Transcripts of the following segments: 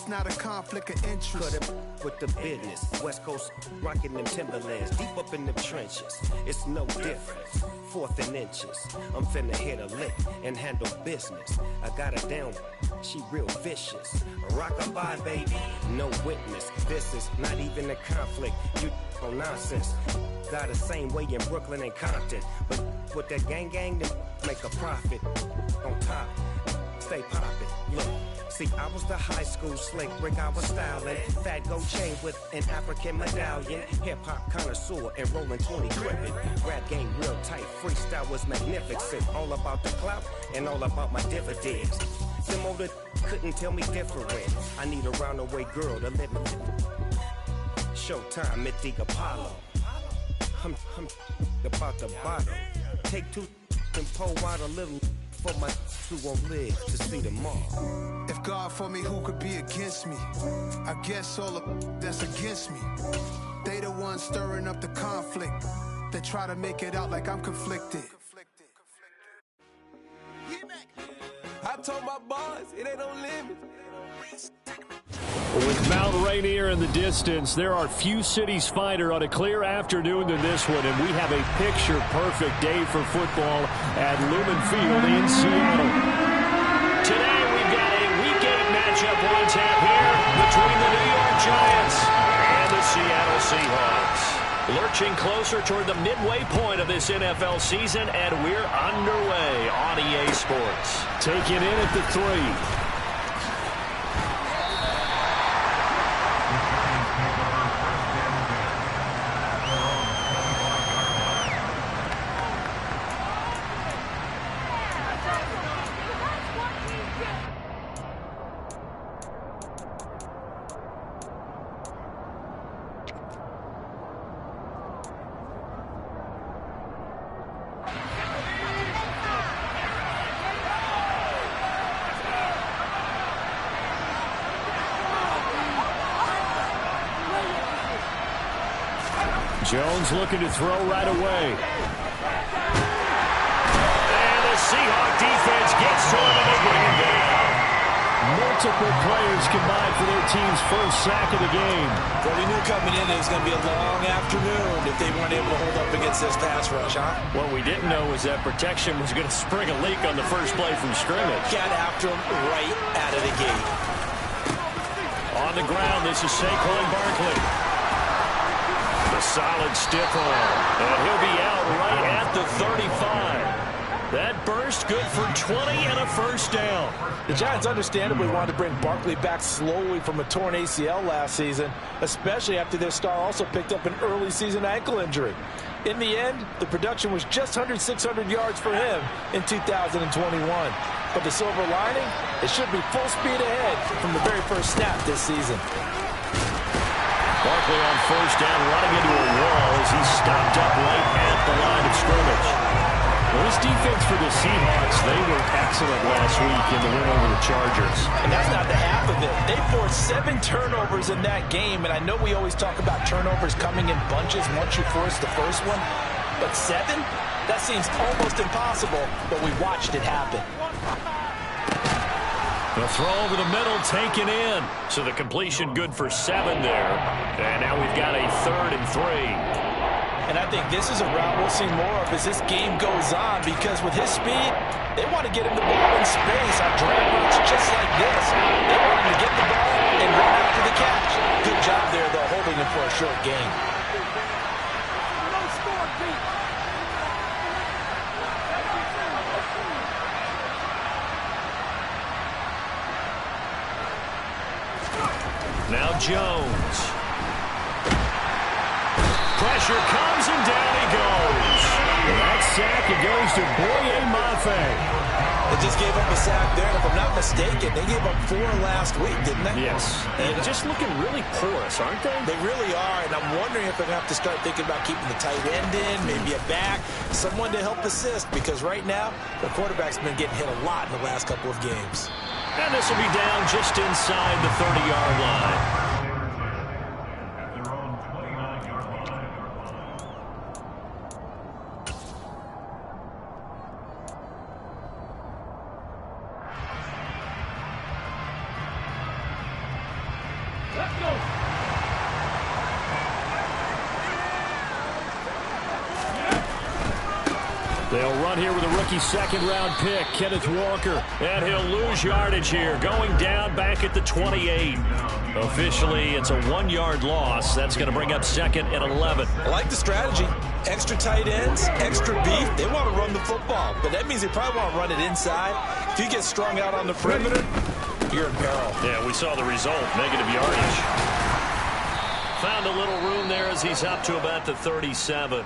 not a conflict of interest. Cut it with the business. West Coast rocking them Timberlands, deep up in the trenches. It's no different. 4th and inches. I'm finna hit a lick and handle business. I got her down, she real vicious. Rock-a-bye, baby, no witness. This is not even a conflict. You on nonsense. Got the same way in Brooklyn and Compton, but with that gang, then make a profit. On top, stay poppin'. Look. See, I was the high school slick brick, I was styling. Fat gold chain with an African medallion. Hip-hop connoisseur and rolling 20 gripping. Rap game real tight, freestyle was magnificent. All about the clout and all about my dividends. Some older couldn't tell me different. I need a roundaway girl to live in. Showtime at the Apollo. I'm about the bottle. Take 2 and pour out a little for my who won't live to see tomorrow. If God for me, who could be against me? I guess all of that's against me. They the ones stirring up the conflict. They try to make it out like I'm conflicted. I told my boss, it ain't no limit. With Mount Rainier in the distance, there are few cities finer on a clear afternoon than this one, and we have a picture-perfect day for football at Lumen Field in Seattle. Today, we've got a Week 8 matchup on tap here between the New York Giants and the Seattle Seahawks. Lurching closer toward the midway point of this NFL season, and we're underway on EA Sports. Taking in at the 3. Jones looking to throw right away. And the Seahawk defense gets to him and they bring him down. Multiple players combined for their team's first sack of the game. Well, we knew coming in it was going to be a long afternoon if they weren't able to hold up against this pass rush, huh? What we didn't know was that protection was going to spring a leak on the first play from scrimmage. Got after him right out of the gate. On the ground, this is Saquon Barkley. A solid stiff arm, and he'll be out right at the 35. That burst good for 20 and a first down. The Giants understandably wanted to bring Barkley back slowly from a torn ACL last season, especially after their star also picked up an early season ankle injury. In the end, the production was just 600 yards for him in 2021. But the silver lining, it should be full speed ahead from the very first snap this season. Barkley on first down, running into a wall as he's stopped up right at the line of scrimmage. Well, this defense for the Seahawks, they were excellent last week in the win over the Chargers. And that's not the half of it. They forced 7 turnovers in that game, and I know we always talk about turnovers coming in bunches once you force the first one, but 7? That seems almost impossible, but we watched it happen. The throw over the middle, taken in. So the completion good for 7 there. And now we've got a 3rd and 3. And I think this is a route we'll see more of as this game goes on, because with his speed, they want to get him the ball in space on drag routes just like this. They want him to get the ball and run after the catch. Good job there, though, holding him for a short gain. Now Jones. Pressure comes and down he goes. That sack, it goes to Boye Mafe. They just gave up a sack there, and if I'm not mistaken, they gave up 4 last week, didn't they? Yes. And just looking really porous, aren't they? They really are, and I'm wondering if they're going to have to start thinking about keeping the tight end in, maybe a back, someone to help assist, because right now, the quarterback's been getting hit a lot in the last couple of games. And this will be down just inside the 30-yard line. They'll run here with a rookie second-round pick, Kenneth Walker. And he'll lose yardage here, going down back at the 28. Officially, it's a 1-yard loss. That's going to bring up 2nd and 11. I like the strategy. Extra tight ends, extra beef. They want to run the football, but that means they probably want to run it inside. If you get strung out on the perimeter, you're in peril. Yeah, we saw the result, negative yardage. Found a little room there as he's up to about the 37.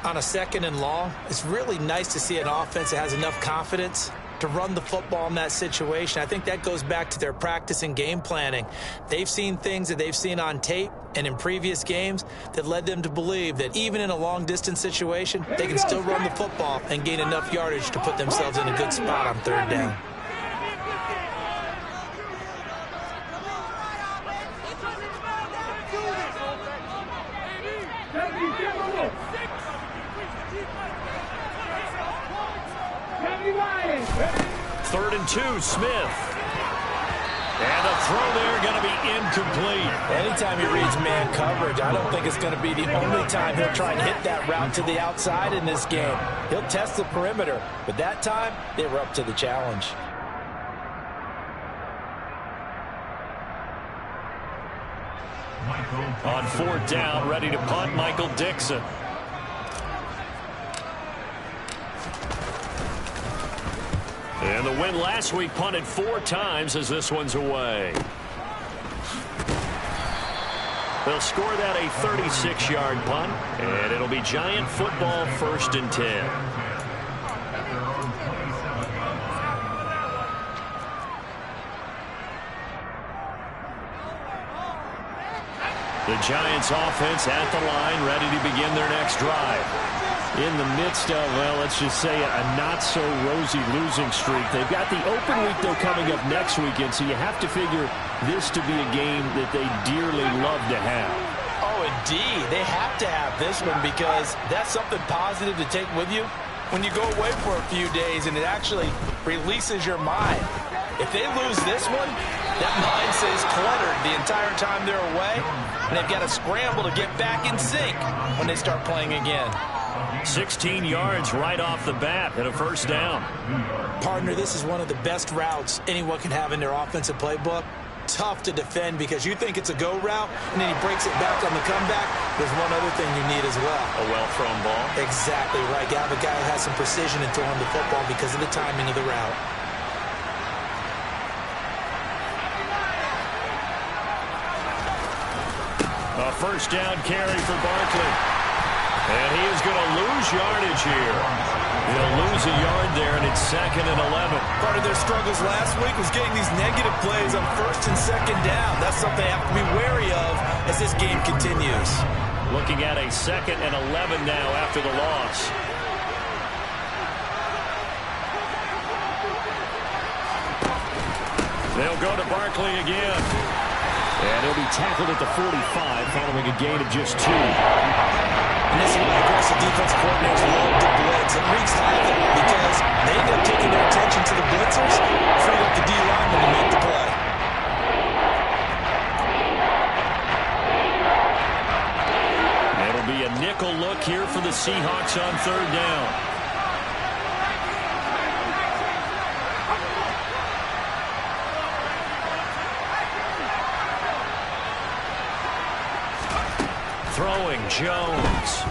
On a 2nd and long, it's really nice to see an offense that has enough confidence to run the football in that situation. I think that goes back to their practice and game planning. They've seen things that they've seen on tape and in previous games that led them to believe that even in a long-distance situation, they can still run the football and gain enough yardage to put themselves in a good spot on 3rd down. Third and 2, Smith. And the throw there going to be incomplete. Anytime he reads man coverage, I don't think it's going to be the only time he'll try and hit that route to the outside in this game. He'll test the perimeter, but that time they were up to the challenge. On 4th down, ready to punt, Michael Dixon. And the win last week punted 4 times as this one's away. They'll score that a 36-yard punt, and it'll be Giant football 1st and 10. The Giants offense at the line, ready to begin their next drive. In the midst of, well, let's just say a not-so-rosy losing streak. They've got the open week, though, coming up next weekend, so you have to figure this to be a game that they dearly love to have. Oh, indeed. They have to have this one because that's something positive to take with you when you go away for a few days, and it actually releases your mind. If they lose this one, that mind stays cluttered the entire time they're away, and they've got to scramble to get back in sync when they start playing again. 16 yards right off the bat and a 1st down. Partner, this is one of the best routes anyone can have in their offensive playbook. Tough to defend because you think it's a go route, and then he breaks it back on the comeback. There's one other thing you need as well. A well-thrown ball. Exactly right. You have a guy who has some precision in throwing the football because of the timing of the route. A 1st down carry for Barkley. And he is going to lose yardage here. He'll lose a yard there, and it's 2nd and 11. Part of their struggles last week was getting these negative plays on 1st and 2nd down. That's something they have to be wary of as this game continues. Looking at a 2nd and 11 now after the loss. They'll go to Barkley again. And he'll be tackled at the 45 following a gain of just 2. And this is why aggressive defense coordinators love to blitz. It wreaks havoc because they end up taking their attention to the blitzers, freed up the D-lineman to make the play. It'll be a nickel look here for the Seahawks on 3rd down. Throwing, Jones.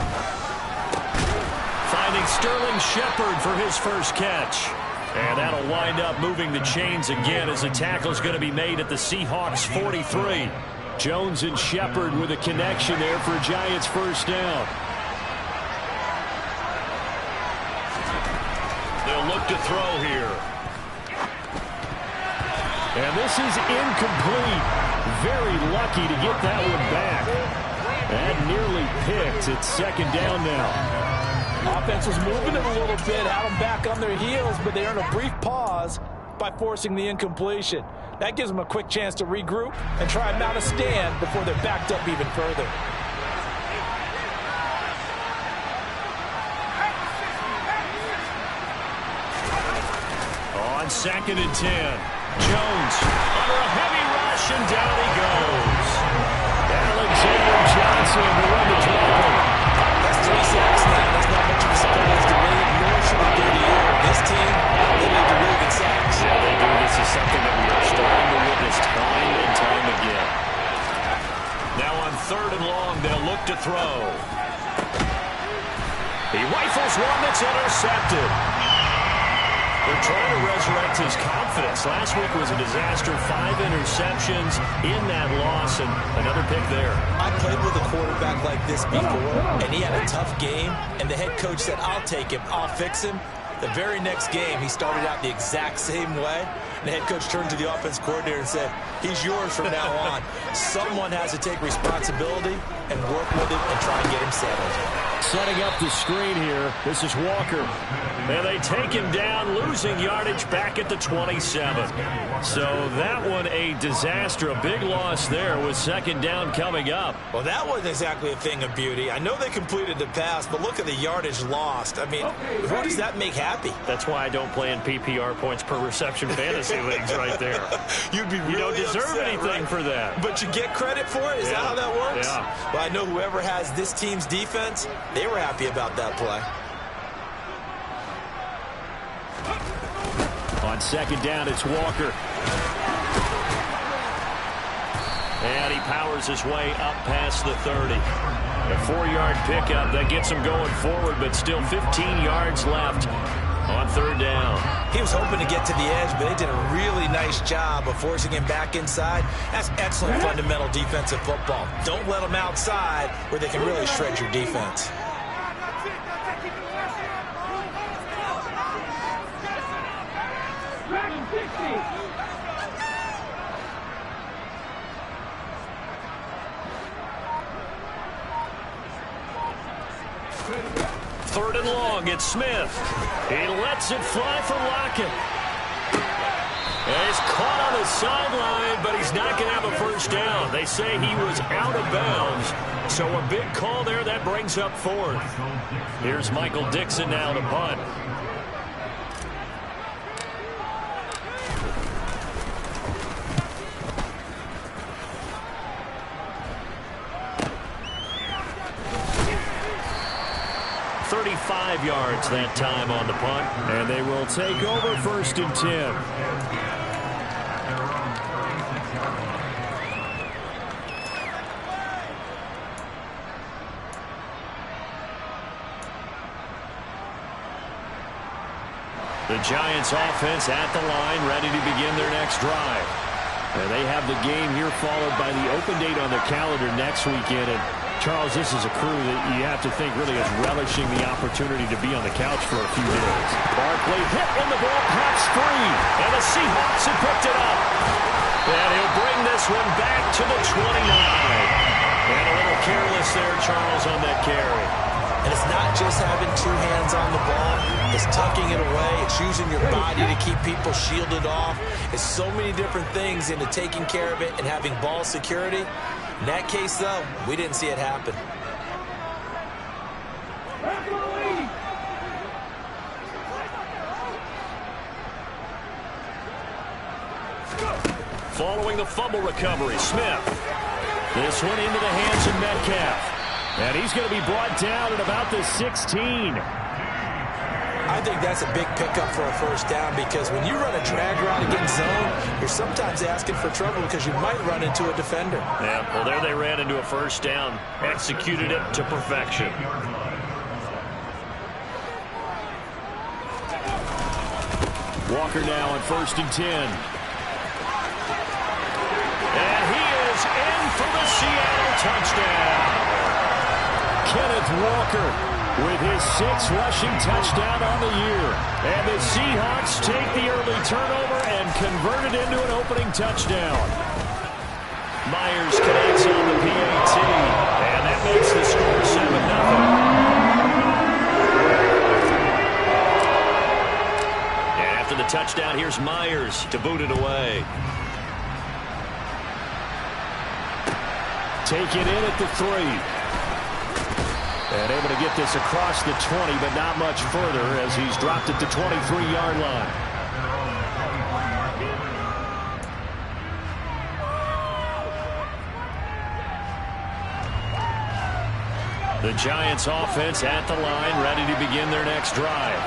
Finding Sterling Shepard for his 1st catch. And that'll wind up moving the chains again as the tackle's going to be made at the Seahawks 43. Jones and Shepard with a connection there for Giants 1st down. They'll look to throw here. And this is incomplete. Very lucky to get that one back. And nearly picked. It's 2nd down now. Offense was moving it a little bit, had them back on their heels, but they earn a brief pause by forcing the incompletion. That gives them a quick chance to regroup and try and mount a stand before they're backed up even further. On 2nd and 10. Jones under a heavy rush, and down he him to win the tackle. That's 3 sacks now. That's not much of a surprise to me, nor should it be to you. This team, they make the really good sacks. Yeah, they do. This is something that we are starting to witness time and time again. Now on 3rd and long, they'll look to throw. He rifles one that's intercepted. They're trying to resurrect his confidence. Last week was a disaster. 5 interceptions in that loss, and another pick there. I played with a quarterback like this before, and he had a tough game, and the head coach said, I'll take him, I'll fix him. The very next game, he started out the exact same way, and the head coach turned to the offense coordinator and said, he's yours from now on. Someone has to take responsibility and work with him and try and get him settled. Setting up the screen here. This is Walker. And they take him down, losing yardage back at the 27. So that one a disaster. A big loss there with 2nd down coming up. Well, that wasn't exactly a thing of beauty. I know they completed the pass, but look at the yardage lost. I mean, who does that make happy? That's why I don't play in PPR points per reception fantasy leagues right there. You'd be really You don't deserve upset, anything right? for that. But you get credit for it? Is that how that works? Yeah. Well, I know whoever has this team's defense, they were happy about that play. On 2nd down, it's Walker. And he powers his way up past the 30. A 4-yard pickup that gets him going forward, but still 15 yards left on 3rd down. He was hoping to get to the edge, but they did a really nice job of forcing him back inside. That's excellent fundamental defensive football. Don't let them outside where they can really shred your defense. Third and long, it's Smith. He lets it fly for Lockett. And he's caught on the sideline, but he's not going to have a first down. They say he was out of bounds. So a big call there that brings up 4th. Here's Michael Dixon now to punt. Yards that time on the punt, and they will take over 1st and 10. The Giants offense at the line, ready to begin their next drive. And they have the game here followed by the open date on their calendar next weekend. And Charles, this is a crew that you have to think really is relishing the opportunity to be on the couch for a few days. Barkley hit and the ball pops free. And the Seahawks have picked it up. And he'll bring this one back to the 29. And a little careless there, Charles, on that carry. And it's not just having 2 hands on the ball. It's tucking it away. It's using your body to keep people shielded off. It's so many different things into taking care of it and having ball security. In that case, though, we didn't see it happen. Following the fumble recovery, Smith. This one into the hands of Metcalf. And he's going to be brought down at about the 16. I think that's a big pickup for a first down because when you run a drag route against zone, you're sometimes asking for trouble because you might run into a defender. Yeah, well, there they ran into a first down. Executed it to perfection. Walker now on 1st and 10. And he is in for the Seattle touchdown. Kenneth Walker with his 6th rushing touchdown on the year. And the Seahawks take the early turnover and convert it into an opening touchdown. Myers connects on the PAT, and that makes the score 7-0. And after the touchdown, here's Myers to boot it away. Taken in at the 3. And able to get this across the 20, but not much further as he's dropped it to 23-yard line. The Giants offense at the line, ready to begin their next drive.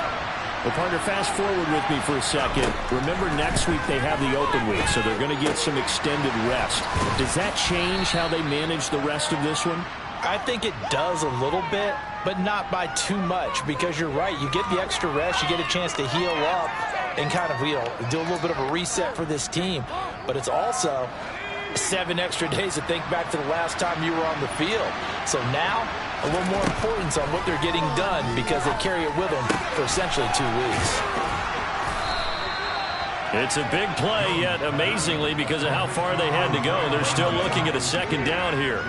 Well, partner, fast forward with me for a second. Remember, next week they have the open week, so they're going to get some extended rest. Does that change how they manage the rest of this one? I think it does a little bit, but not by too much, because you're right. You get the extra rest. You get a chance to heal up and kind of, do a little bit of a reset for this team. But it's also 7 extra days to think back to the last time you were on the field. So now, a little more importance on what they're getting done because they carry it with them for essentially 2 weeks. It's a big play, yet amazingly, because of how far they had to go, they're still looking at a second down here.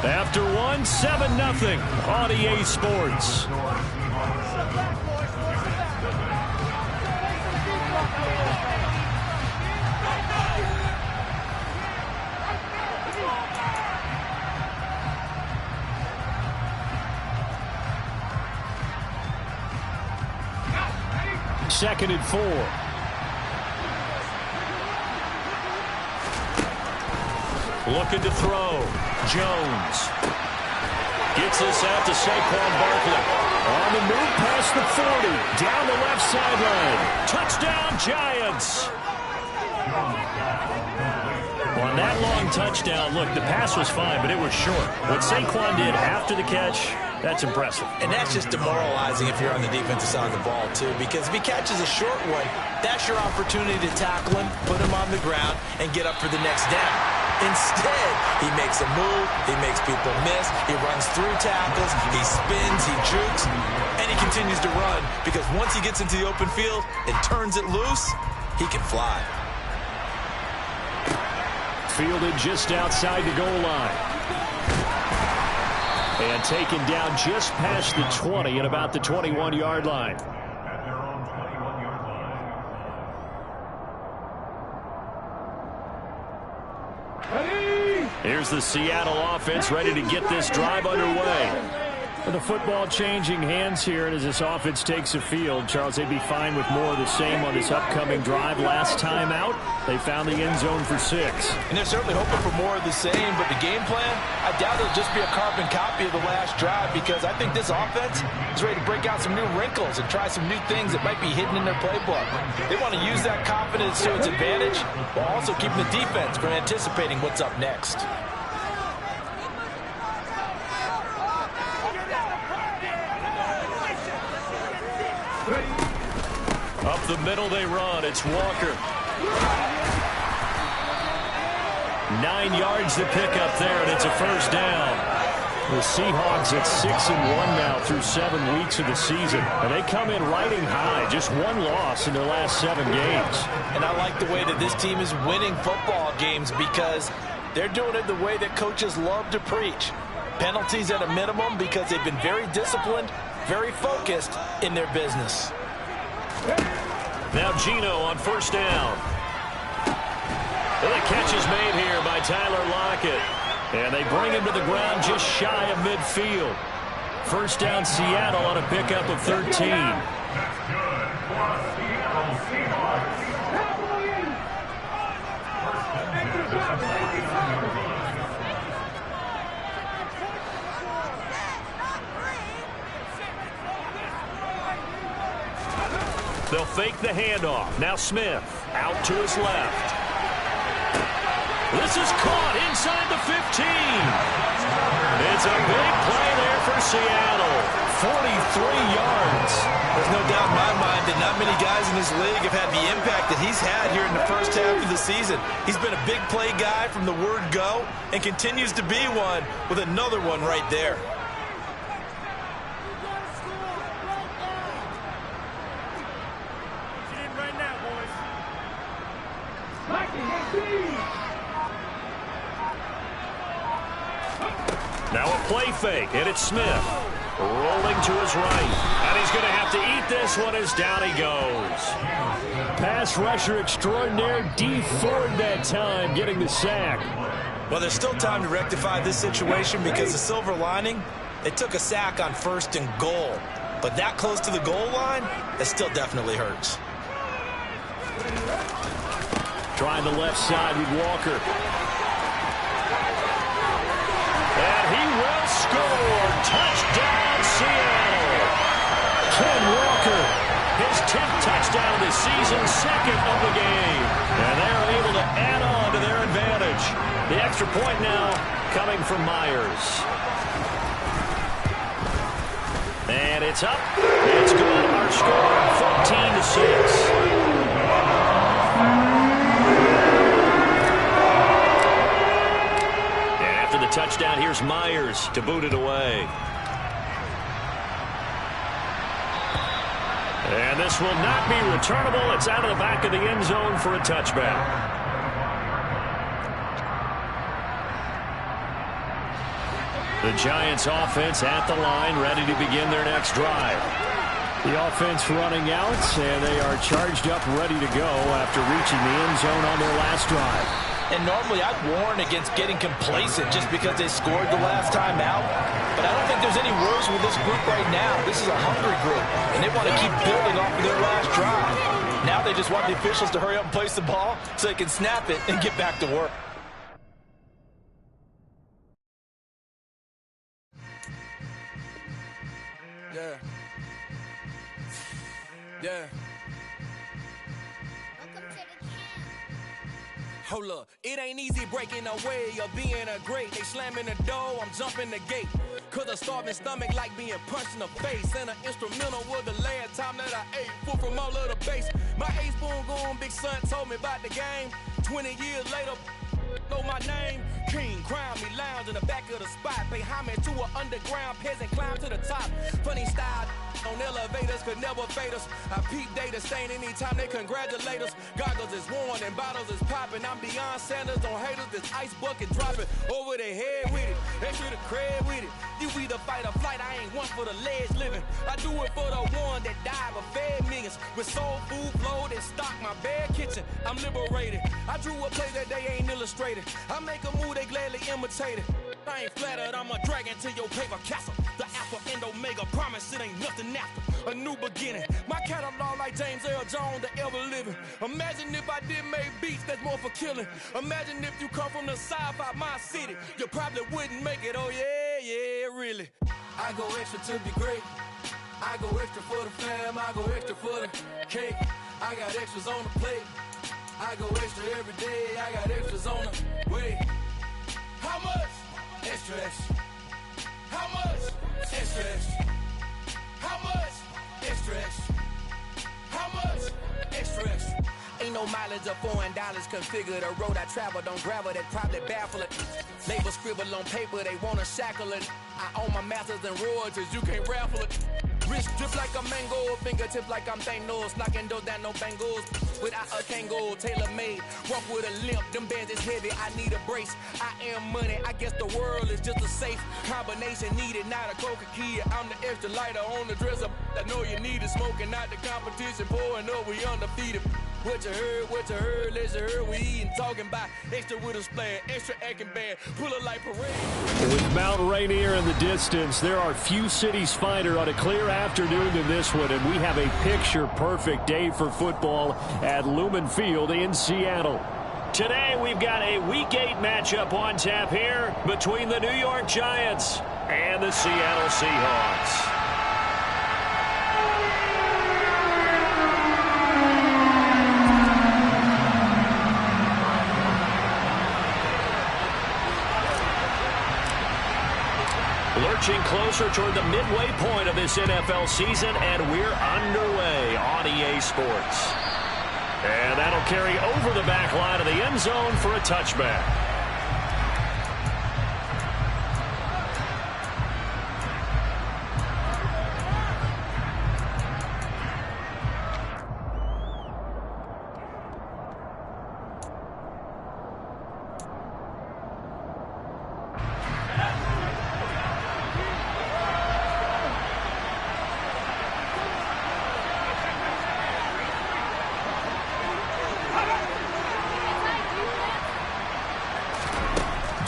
After 7-0 on EA Sports. Second and 4. Looking to throw. Jones gets this out to Saquon Barkley. On the move past the 40. Down the left sideline. Touchdown, Giants. On that long touchdown, look, the pass was fine, but it was short. What Saquon did after the catch, that's impressive. And that's just demoralizing if you're on the defensive side of the ball, too, because if he catches a short one, that's your opportunity to tackle him, put him on the ground, and get up for the next down. Instead, he makes a move, he makes people miss, he runs through tackles, he spins, he jukes, and he continues to run because once he gets into the open field and turns it loose, he can fly. Fielded just outside the goal line. And taken down just past the 20 at about the 21-yard line. Here's the Seattle offense ready to get this drive underway. The football changing hands here, and as this offense takes the field, Charles, they'd be fine with more of the same on this upcoming drive. Last time out, they found the end zone for 6. And they're certainly hoping for more of the same, but the game plan, I doubt it'll just be a carbon copy of the last drive because I think this offense is ready to break out some new wrinkles and try some new things that might be hidden in their playbook. They want to use that confidence to its advantage while also keeping the defense from anticipating what's up next. Up the middle they run. It's Walker. 9 yards to pick up there, and it's a first down. The Seahawks at 6-1 now through 7 weeks of the season. And they come in riding high. Just 1 loss in their last 7 games. And I like the way that this team is winning football games because they're doing it the way that coaches love to preach. Penalties at a minimum because they've been very disciplined, very focused in their business. Now Geno on first down. And the catch is made here by Tyler Lockett. And they bring him to the ground just shy of midfield. First down Seattle on a pickup of 13. They'll fake the handoff. Now Smith out to his left. This is caught inside the 15. It's a big play there for Seattle. 43 yards. There's no doubt in my mind that not many guys in this league have had the impact that he's had here in the first half of the season. He's been a big play guy from the word go and continues to be one with another one right there. Now a play fake, and it's Smith. Rolling to his right. And he's going to have to eat this one as down he goes. Pass rusher extraordinaire, D Ford that time, getting the sack. Well, there's still time to rectify this situation because the silver lining, they took a sack on 1st and goal. But that close to the goal line, it still definitely hurts. Trying the left side with Walker. And he will score. Touchdown, Seattle. Ken Walker, his 10th touchdown of the season, 2nd of the game. And they're able to add on to their advantage. The extra point now coming from Myers. And it's up. It's good. Our score, 14-6. The touchdown, here's Myers to boot it away. And this will not be returnable. It's out of the back of the end zone for a touchback. The Giants offense at the line, ready to begin their next drive. The offense running out, and they are charged up, ready to go after reaching the end zone on their last drive. And normally I'd warn against getting complacent just because they scored the last time out. But I don't think there's any worries with this group right now. This is a hungry group, and they want to keep building off of their last drive. Now they just want the officials to hurry up and place the ball so they can snap it and get back to work. Yeah. Yeah. Hold up, it ain't easy breaking away or being a great. They slamming the door, I'm jumping the gate. Cause a starving stomach like being punched in the face. And an instrumental was the last time that I ate. Food from all of the base. My ace-spoon goon, big son told me about the game. 20 years later, know my name. King, crown me, lounge in the back of the spot. Pay homage to an underground peasant, climb to the top. Funny style on elevators could never fade us. I peep data stain anytime they congratulate us. Goggles is worn and bottles is popping. I'm beyond Sanders on haters. This ice bucket dropping over their head with it. Extra the cred with it. You either fight or flight. I ain't one for the ledge living. I do it for the one that died but fed millions. With soul food flowed and stock my bare kitchen. I'm liberated. I drew a play that they ain't illustrated. I make a move they gladly imitate it. I ain't flattered, I'm a dragon to your paper castle. The Alpha and Omega promise it ain't nothing after. A new beginning. My catalog like James Earl Jones, the ever living. Imagine if I did make beats that's more for killing. Imagine if you come from the south out my city. You probably wouldn't make it, oh yeah, yeah, really. I go extra to be great. I go extra for the fam, I go extra for the cake. I got extras on the plate. I go extra every day, I got extras on the way. How much? Extra, extra. How much? Extra, extra. How much? Extra, extra. How much? Extra, extra. Ain't no mileage of $4 configure the road I travel. Don't gravel that probably baffle it. Label scribble on paper, they wanna shackle it. I own my masters and royalties, you can't raffle it. Wrist drip like a mango, fingertips like I'm Thanos. Knocking those down, no bangles. Without a Kango, tailor-made. Walk with a limp, them bands is heavy, I need a brace. I am money, I guess the world is just a safe combination needed, not a coca key. I'm the extra lighter on the dresser. I know you need it, smoking out the competition, pouring up, we undefeated. What you heard, let's heard, we eating, talking about extra with a splash, extra acting bad, pull it like parade. With Mount Rainier in the distance, there are few cities finer on a clear afternoon than this one, and we have a picture-perfect day for football at Lumen Field in Seattle. Today, we've got a Week 8 matchup on tap here between the New York Giants and the Seattle Seahawks. Lurching closer toward the midway point of this NFL season, and we're underway on EA Sports. And that'll carry over the back line of the end zone for a touchback.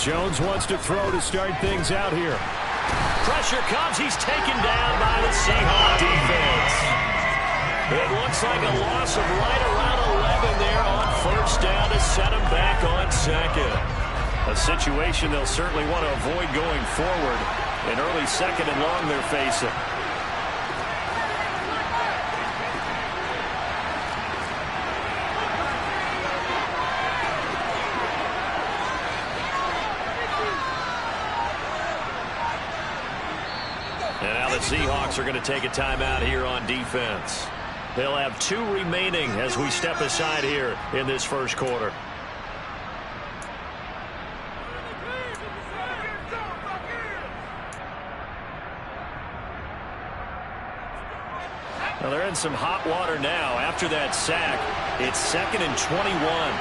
Jones wants to throw to start things out here. Pressure comes. He's taken down by the Seahawks defense. It looks looks like a loss of right around 11 there on first down to set them back on second. A situation they'll certainly want to avoid going forward. An early second and long they're facing. And now the Seahawks are going to take a timeout here on defense. They'll have 2 remaining as we step aside here in this first quarter. Well, they're in some hot water now. After that sack, it's 2nd and 21.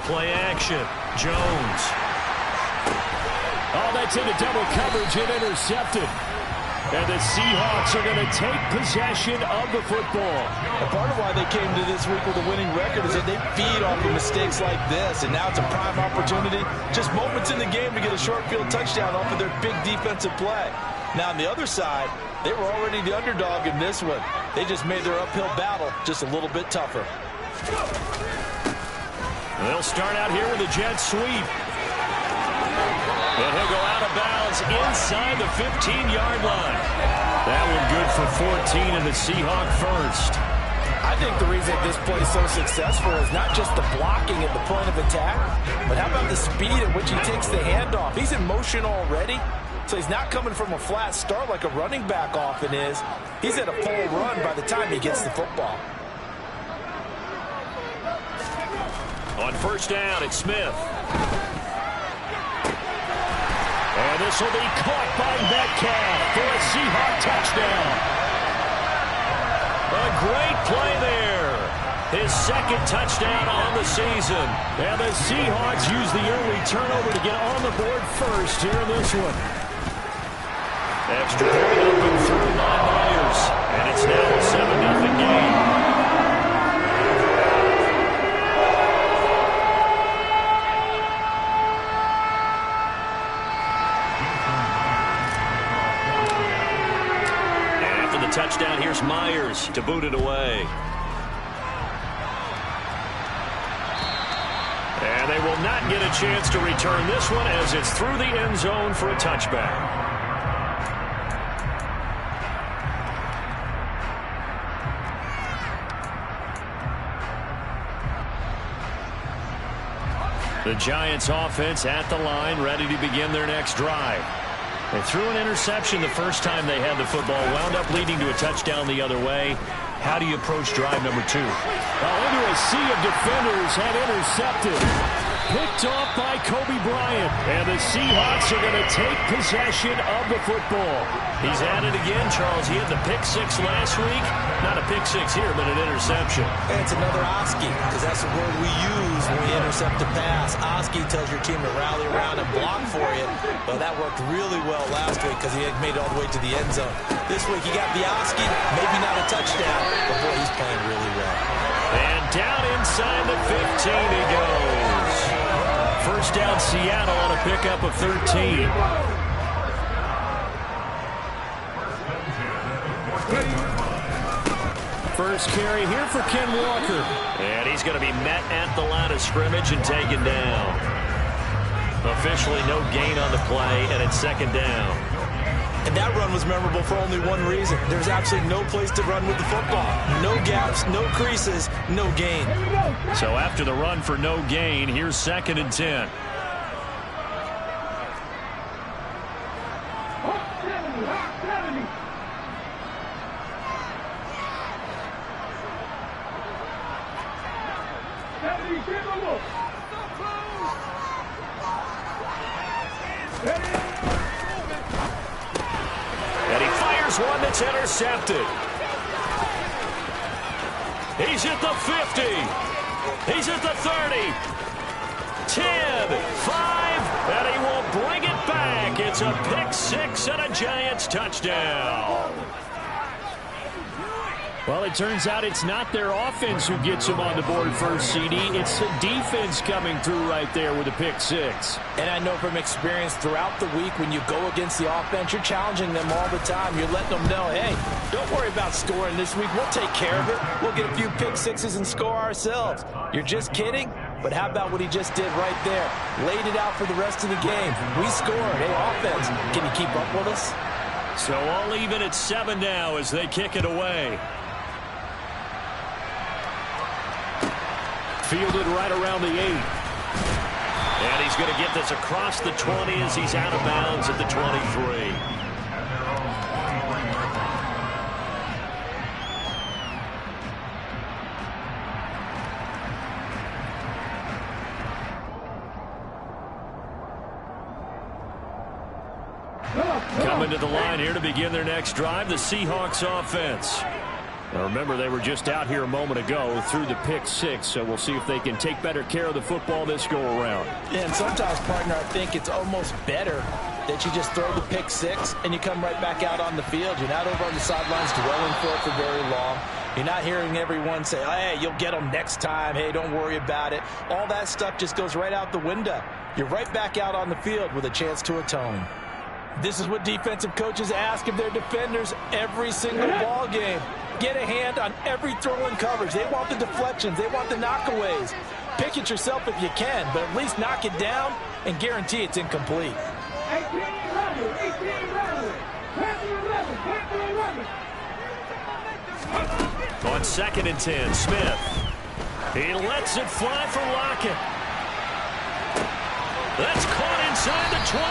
Play action. Jones. Oh, that's into double coverage and intercepted. And the Seahawks are going to take possession of the football. And part of why they came to this week with a winning record is that they feed off of mistakes like this. And now it's a prime opportunity, just moments in the game, to get a short field touchdown off of their big defensive play. Now on the other side, they were already the underdog in this one. They just made their uphill battle just a little bit tougher. They'll start out here with a jet sweep. And he'll go out of bounds inside the 15-yard line. That one good for 14 and the Seahawk first. I think the reason this play is so successful is not just the blocking at the point of attack, but how about the speed at which he takes the handoff? He's in motion already, so he's not coming from a flat start like a running back often is. He's at a full run by the time he gets the football. On first down, it's Smith. And this will be caught by Metcalf for a Seahawk touchdown. A great play there. His 2nd touchdown on the season. And the Seahawks use the early turnover to get on the board first here in this one. Extra point up and through by Myers. And it's now a 7-0 game. Touchdown, here's Myers to boot it away. And they will not get a chance to return this one as it's through the end zone for a touchback. The Giants offense at the line, ready to begin their next drive. They threw an interception the first time they had the football, wound up leading to a touchdown the other way. How do you approach drive number 2? Into a sea of defenders and intercepted. Picked off by Kobe Bryant. And the Seahawks are going to take possession of the football. He's at it again, Charles. He had the pick 6 last week. Not a pick 6 here, but an interception. And it's another Oski, because that's the word we use when we intercept a pass. Oski tells your team to rally around and block for you. But that worked really well last week because he had made it all the way to the end zone. This week he got the Oski, maybe not a touchdown, but boy, he's playing really well. And down inside the 15 he goes. First down Seattle on a pickup of 13. First carry here for Ken Walker. And he's going to be met at the line of scrimmage and taken down. Officially no gain on the play, and it's 2nd down. And that run was memorable for only one reason. There's absolutely no place to run with the football. No gaps, no creases, no gain. So after the run for no gain, here's 2nd and 10. One that's intercepted. He's at the 50. He's at the 30. 10, 5, and he will bring it back. It's a pick 6 and a Giants touchdown. Well, it turns out it's not their offense who gets them on the board first, CD. It's the defense coming through right there with a pick six. And I know from experience throughout the week when you go against the offense, you're challenging them all the time. You're letting them know, hey, don't worry about scoring this week. We'll take care of it. We'll get a few pick sixes and score ourselves. You're just kidding? But how about what he just did right there? Laid it out for the rest of the game. We scored. Hey, offense, can you keep up with us? So all even at 7 now as they kick it away. Fielded right around the 8. And he's going to get this across the 20 as he's out of bounds at the 23. Coming to the line here to begin their next drive, the Seahawks offense. Now remember, they were just out here a moment ago through the pick six, so we'll see if they can take better care of the football this go-around. Yeah, and sometimes, partner, I think it's almost better that you just throw the pick six and you come right back out on the field. You're not over on the sidelines dwelling for it for very long. You're not hearing everyone say, hey, you'll get them next time. Hey, don't worry about it. All that stuff just goes right out the window. You're right back out on the field with a chance to atone. This is what defensive coaches ask of their defenders every single ball game. Get a hand on every throw in coverage. They want the deflections. They want the knockaways. Pick it yourself if you can, but at least knock it down and guarantee it's incomplete. 18-11. On 2nd and 10, Smith. He lets it fly for Lockett. That's caught inside the 20.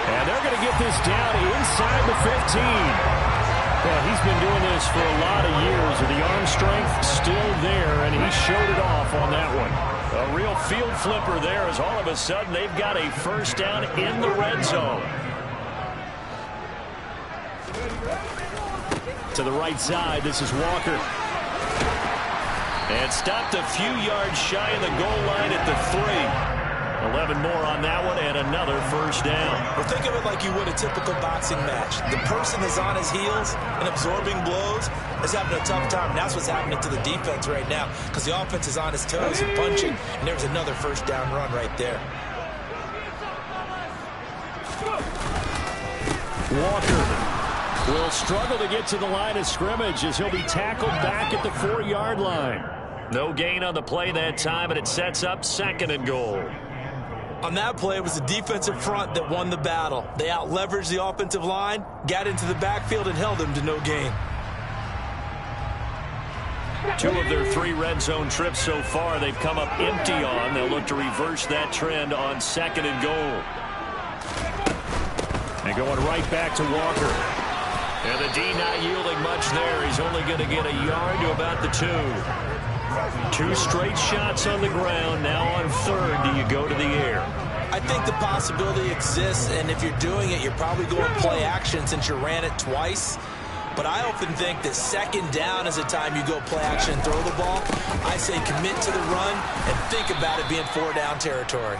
And they're going to get this down inside the 15. Well, he's been doing this for a lot of years. The arm strength still there, and he showed it off on that one. A real field flipper there as all of a sudden they've got a first down in the red zone. To the right side, this is Walker. And stopped a few yards shy of the goal line at the 3. 11 more on that one and another first down. Well, think of it like you would a typical boxing match. The person is on his heels and absorbing blows is having a tough time. And that's what's happening to the defense right now because the offense is on his toes and punching, and there's another first down run right there. Walker will struggle to get to the line of scrimmage as he'll be tackled back at the 4-yard line. No gain on the play that time, and it sets up 2nd and goal. On that play, it was the defensive front that won the battle. They out-leveraged the offensive line, got into the backfield, and held them to no gain. 2 of their 3 red zone trips so far they've come up empty on. They'll look to reverse that trend on 2nd and goal. And going right back to Walker. And the D not yielding much there. He's only going to get a yard to about the 2. 2 straight shots on the ground. Now on 3rd, do you go to the air? I think the possibility exists, and if you're doing it, you're probably going play action since you ran it twice. But I often think that 2nd down is a time you go play action and throw the ball. I say commit to the run and think about it being 4-down territory.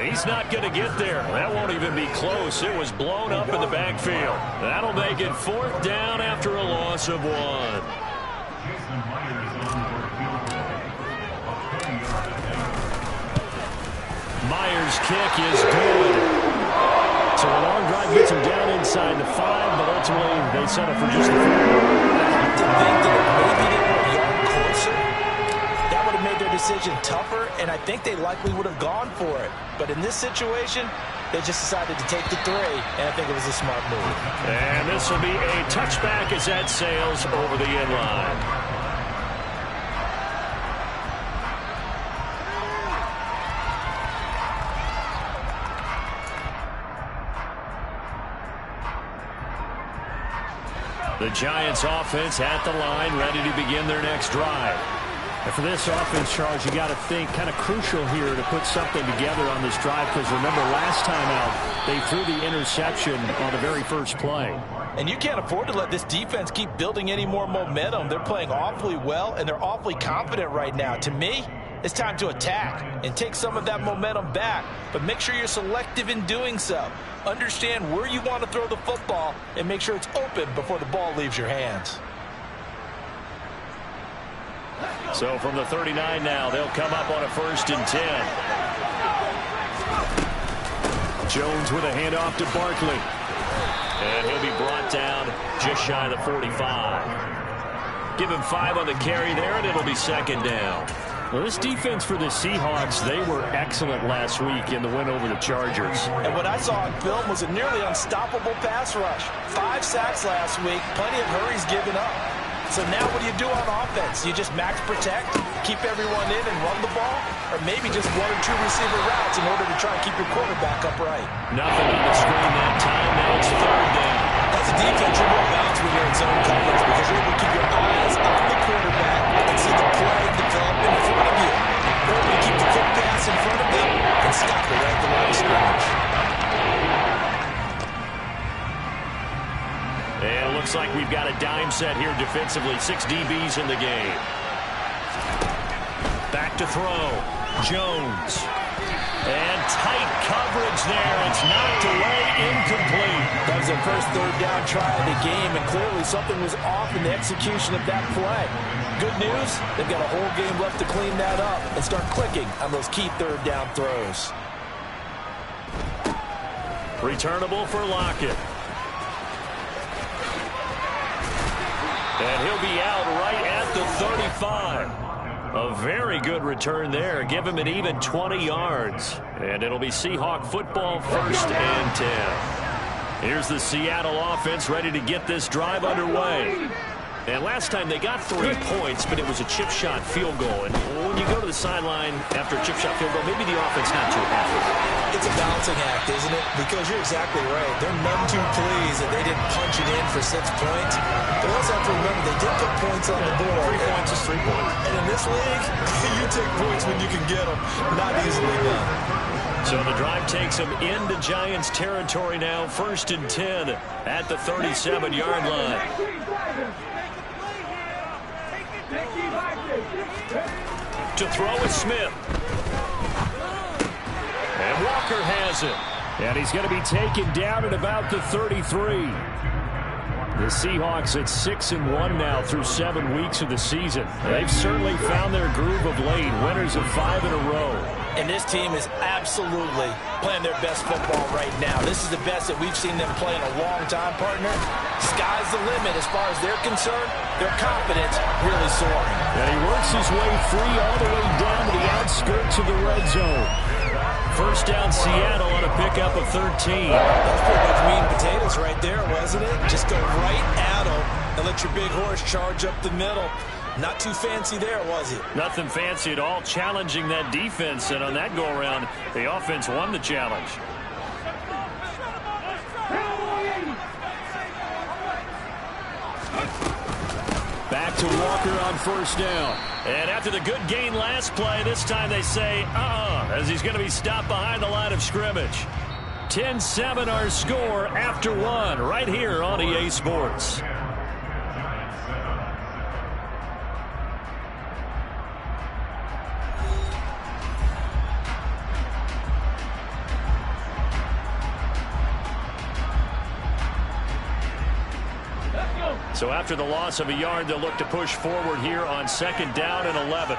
He's not going to get there. That won't even be close. It was blown up in the backfield. That'll make it 4th down after a loss of 1. Myers' kick is good. So a long drive gets him down inside the 5, but ultimately they settle for just the 4. I have to think that if maybe they were a yard closer, that would have made their decision tougher, and I think they likely would have gone for it. But in this situation, they just decided to take the 3, and I think it was a smart move. And this will be a touchback as that sails over the end line. The Giants offense at the line, ready to begin their next drive. And for this offense, Charles, you got to think kind of crucial here to put something together on this drive, because remember last time out they threw the interception on the very first play. And you can't afford to let this defense keep building any more momentum. They're playing awfully well, and they're awfully confident right now. To me, it's time to attack and take some of that momentum back, but make sure you're selective in doing so. Understand where you want to throw the football and make sure it's open before the ball leaves your hands. So from the 39 now, they'll come up on a 1st and 10. Jones with a handoff to Barkley. And he'll be brought down just shy of the 45. Give him 5 on the carry there, and it'll be 2nd down. Well, this defense for the Seahawks, they were excellent last week in the win over the Chargers. And what I saw on film was a nearly unstoppable pass rush. 5 sacks last week, plenty of hurries given up. So now what do you do on offense? You just max protect, keep everyone in and run the ball, or maybe just 1 or 2 receiver routes in order to try and keep your quarterback upright? Nothing on the screen that time. Now it's 3rd down. As a defense, you're more balanced when you're in zone coverage because you're able to keep your eyes on the quarterback and see the play develop in front of you. You're able to keep the quick pass in front of them and stop it right at the line of scrimmage. And it looks like we've got a dime set here defensively. 6 DBs in the game. Back to throw. Jones. And tight coverage there. It's knocked away, incomplete. That was their first 3rd down try of the game, and clearly something was off in the execution of that play. Good news, they've got a whole game left to clean that up and start clicking on those key 3rd down throws. Returnable for Lockett. And he'll be out right at the 35. A very good return there. Give him an even 20 yards. And it'll be Seahawk football, 1st and 10. Here's the Seattle offense ready to get this drive underway. And last time they got 3 points, but it was a chip shot field goal. And when you go to the sideline after a chip shot field goal, maybe the offense not too happy. It's a balancing act, isn't it? Because you're exactly right. They're none too pleased that they didn't punch it in for 6 points. But you also have to remember they did put points on the board. 3 points is 3 points. And in this league, you take points when you can get them. Not easily done. So the drive takes them into Giants territory now. 1st and 10 at the 37-yard line. To throw is Smith. And Walker has it. And he's going to be taken down at about the 33. The Seahawks at 6-1 now through 7 weeks of the season. They've certainly found their groove of late. Winners of 5 in a row. And this team is absolutely playing their best football right now. This is the best that we've seen them play in a long time, partner. Sky's the limit as far as they're concerned. Their confidence really soaring. And he works his way free all the way down to the outskirts of the red zone. 1st down Seattle on a pickup of 13. That's pretty much meat and potatoes right there, wasn't it? Just go right at them and let your big horse charge up the middle. Not too fancy there, was it? Nothing fancy at all, challenging that defense. And on that go-around, the offense won the challenge. Back to Walker on 1st down. And after the good gain last play, this time they say, as he's going to be stopped behind the line of scrimmage. 10-7 our score after 1 right here on EA Sports. So after the loss of a yard, they'll look to push forward here on 2nd down and 11.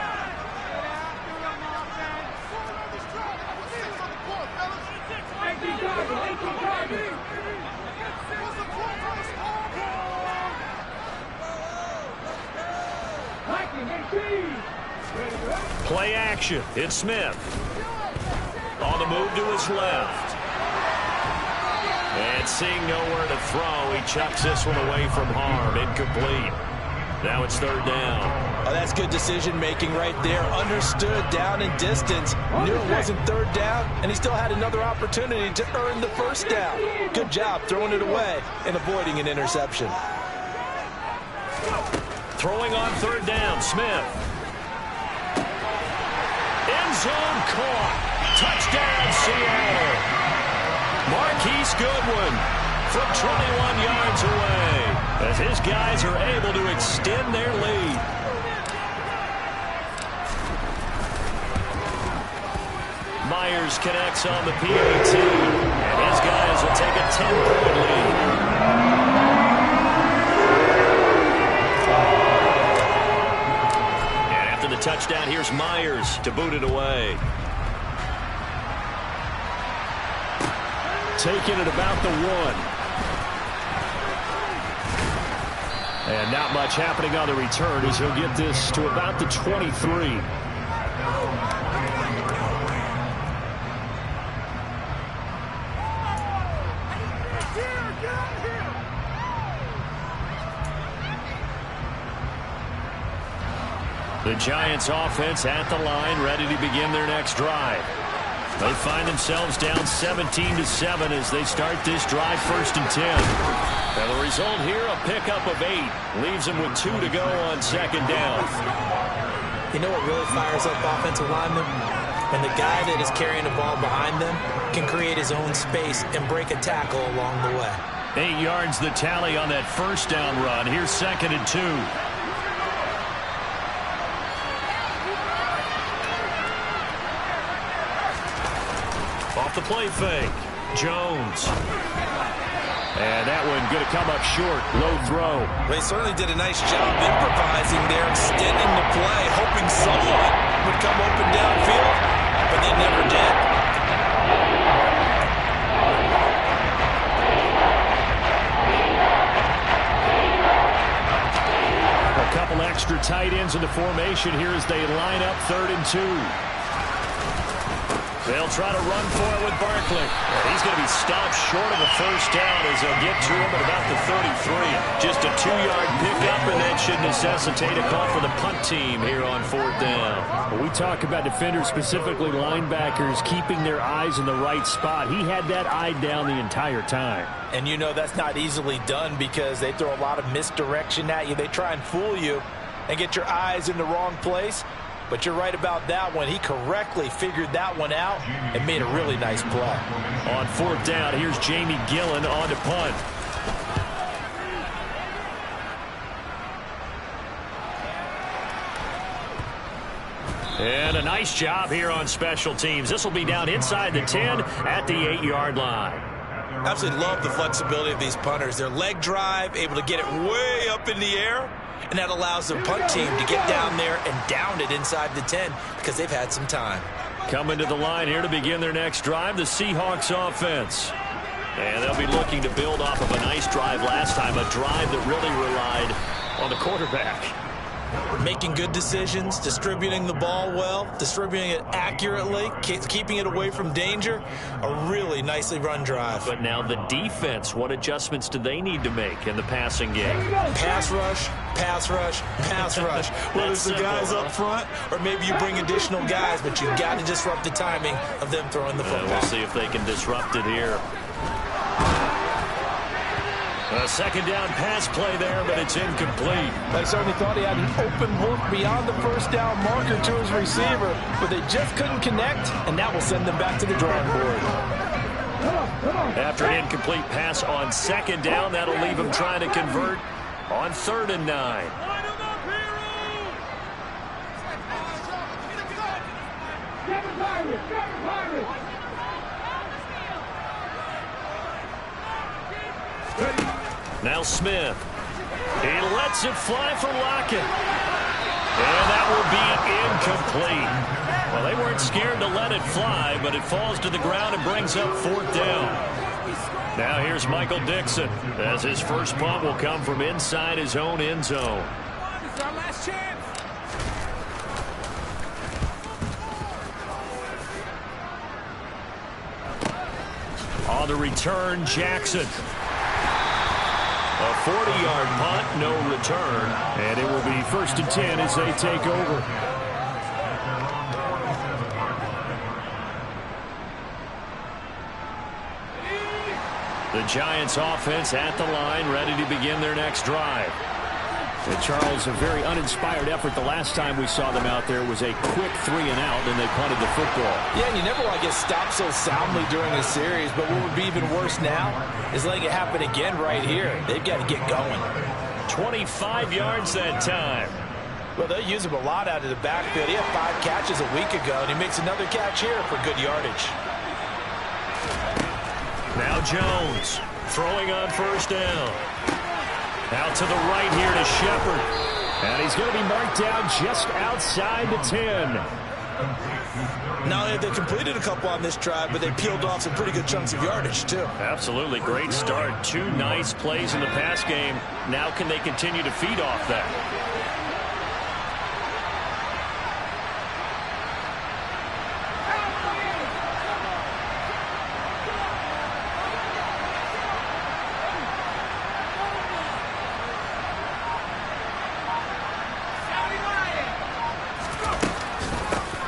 Play action. It's Smith. On the move to his left. And seeing nowhere to throw, he chucks this one away from harm. Incomplete. Now it's 3rd down. Oh, that's good decision-making right there. Understood down and distance. Knew it wasn't 3rd down, and he still had another opportunity to earn the 1st down. Good job throwing it away and avoiding an interception. Throwing on 3rd down, Smith. End zone caught. Touchdown, Seattle. Marquise Goodwin from 21 yards away as his guys are able to extend their lead. Myers connects on the PAT, and his guys will take a 10-point lead. touchdown. Here's Myers to boot it away. Taking it about the 1. And not much happening on the return as he'll get this to about the 23. The Giants offense at the line, ready to begin their next drive. They find themselves down 17-7 as they start this drive, 1st and 10. And the result here, a pickup of 8. Leaves them with 2 to go on 2nd down. You know what really fires up offensive linemen? When the guy that is carrying the ball behind them can create his own space and break a tackle along the way. 8 yards the tally on that 1st down run. Here's 2nd and 2. Off the play fake. Jones. And that one going to come up short. Low throw. They certainly did a nice job improvising there, extending the play, hoping someone would come open downfield, but they never did. A couple extra tight ends in the formation here as they line up 3rd and 2. They'll try to run for it with Barkley. And he's going to be stopped short of a 1st down as they'll get to him at about the 33. Just a 2-yard pickup, and that should necessitate a call for the punt team here on 4th down. When we talk about defenders, specifically linebackers, keeping their eyes in the right spot. He had that eye down the entire time. And you know that's not easily done because they throw a lot of misdirection at you. They try and fool you and get your eyes in the wrong place. But you're right about that one. He correctly figured that one out and made a really nice play. On 4th down, here's Jamie Gillen on to punt. And a nice job here on special teams. This will be down inside the 10 at the 8-yard line. Absolutely love the flexibility of these punters. Their leg drive, able to get it way up in the air. And that allows the punt team to get down there and down it inside the 10 because they've had some time. Coming to the line here to begin their next drive, the Seahawks offense. And they'll be looking to build off of a nice drive last time, a drive that really relied on the quarterback. Making good decisions, distributing the ball well, distributing it accurately, keeping it away from danger. A really nicely run drive. But now the defense, what adjustments do they need to make in the passing game? Pass rush, pass rush, pass rush. Whether it's the guys up front or maybe you bring additional guys, but you've got to disrupt the timing of them throwing the football. We'll see if they can disrupt it here. A 2nd down pass play there, but it's incomplete. They certainly thought he had an open look beyond the 1st down marker to his receiver, but they just couldn't connect, and that will send them back to the drawing board. After an incomplete pass on 2nd down, that'll leave him trying to convert on 3rd and 9. Now Smith. He lets it fly for Lockett. And that will be incomplete. Well, they weren't scared to let it fly, but it falls to the ground and brings up 4th down. Now here's Michael Dixon, as his first punt will come from inside his own end zone. It's our last chance. On the return, Jackson. A 40-yard punt, no return. And it will be 1st and 10 as they take over. The Giants offense at the line, ready to begin their next drive. And Charles, a very uninspired effort. The last time we saw them out there was a quick 3 and out, and they punted the football. Yeah, and you never want to get stopped so soundly during a series, but what would be even worse now is letting it happen again right here. They've got to get going. 25 yards that time. Well, they use him a lot out of the backfield. He had 5 catches a week ago, and he makes another catch here for good yardage. Now Jones throwing on 1st down. Out to the right here to Shepard. And he's going to be marked down just outside the 10. Not only have they completed a couple on this drive, but they peeled off some pretty good chunks of yardage, too. Absolutely. Great start. 2 nice plays in the pass game. Now can they continue to feed off that?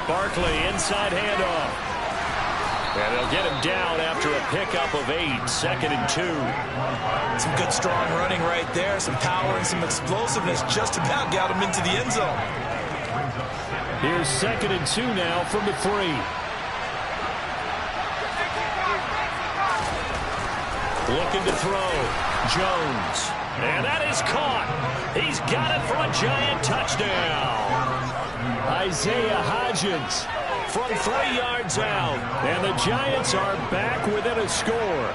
Barkley, inside handoff. And they'll get him down after a pickup of 8, 2nd and 2. Some good strong running right there, some power and some explosiveness just about got him into the end zone. Here's 2nd and 2 now from the 3. Looking to throw. Jones. And that is caught. He's got it for a giant touchdown. Isaiah Hodgins from 3 yards out. And the Giants are back within a score.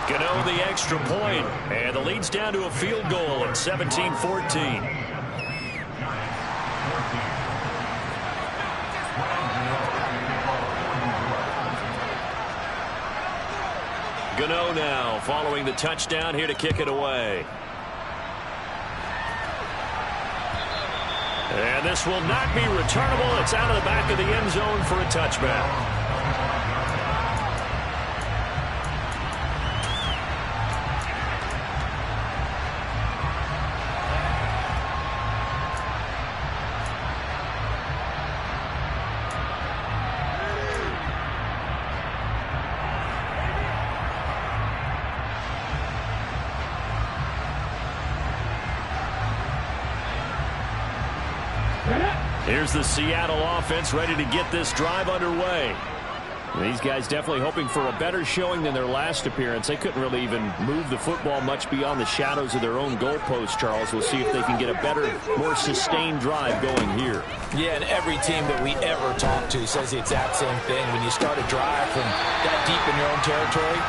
Gano the extra point. And the lead's down to a field goal at 17-14. Gano now following the touchdown here to kick it away. And this will not be returnable. It's out of the back of the end zone for a touchback. Here's the Seattle offense ready to get this drive underway. These guys definitely hoping for a better showing than their last appearance. They couldn't really even move the football much beyond the shadows of their own goalpost, Charles. We'll see if they can get a better, more sustained drive going here. Yeah, and every team that we ever talk to says the exact same thing. When you start a drive from that deep in your own territory,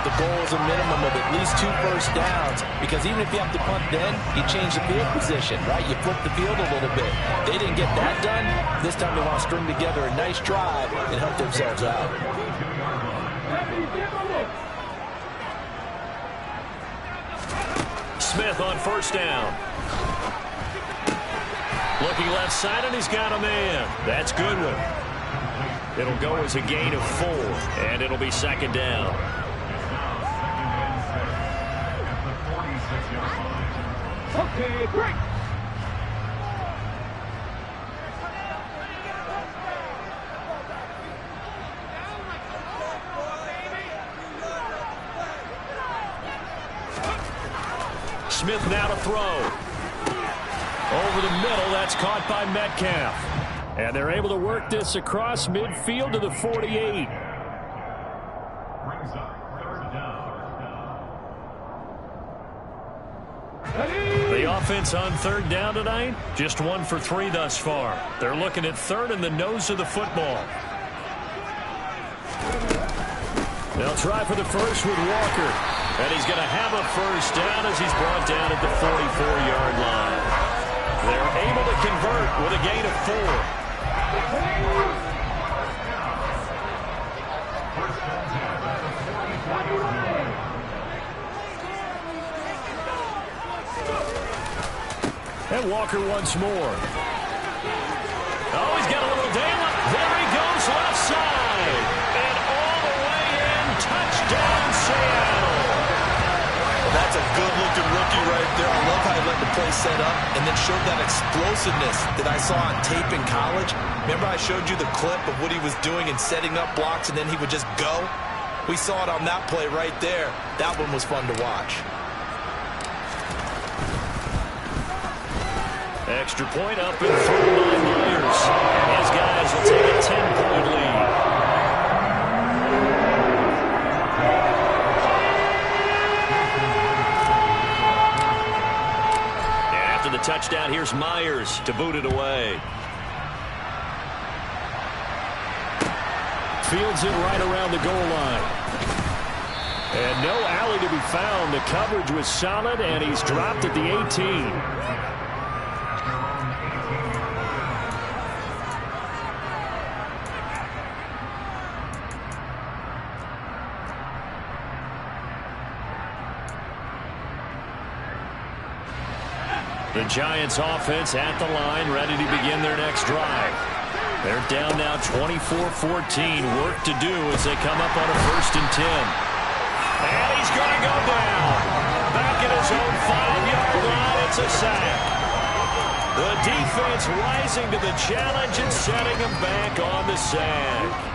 the goal is a minimum of at least 2 first downs, because even if you have to punt then, you change the field position, right? You flip the field a little bit. They didn't get that done. This time they want to string together a nice drive and help themselves out. Smith on first down. Looking left side, and he's got a man. That's Goodwin. It'll go as a gain of 4, and it'll be 2nd down. Okay, break. Smith now to throw. Over the middle, that's caught by Metcalf. And they're able to work this across midfield to the 48. The offense on 3rd down tonight, just 1 for 3 thus far. They're looking at 3rd and the nose of the football. They'll try for the first with Walker. And he's going to have a first down as he's brought down at the 44-yard line. They're able to convert with a gain of 4. And Walker once more. Oh, he's got a little daylight. There he goes, left side. And all the way in, touchdown Seattle. Well, that's a good-looking rookie right there. I love how he let the play set up and then showed that explosiveness that I saw on tape in college. Remember I showed you the clip of what he was doing and setting up blocks, and then he would just go? We saw it on that play right there. That one was fun to watch. Extra point up and through by Myers. And his guys will take a 10-point lead. And after the touchdown, here's Myers to boot it away. Fields it right around the goal line. And no alley to be found. The coverage was solid, and he's dropped at the 18. The Giants offense at the line, ready to begin their next drive. They're down now 24-14. Work to do as they come up on a 1st and 10. And he's going to go down. Back at his own 5-yard line. It's a sack. The defense rising to the challenge and setting him back on the sack.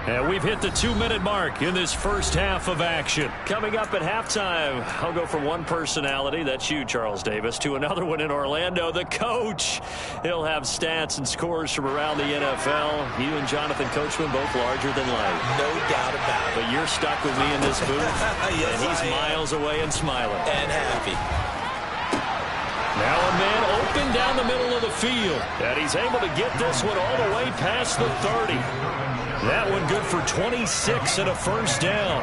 And we've hit the 2-minute mark in this first half of action. Coming up at halftime, I'll go from one personality, that's you, Charles Davis, to another one in Orlando, the coach. He'll have stats and scores from around the NFL. You and Jonathan Coachman both larger than life. No doubt about it. But you're stuck with me in this booth. Yes, and he's miles away and smiling. And happy. Now a man open down the middle of the field. And he's able to get this one all the way past the 30. That one good for 26 and a first down.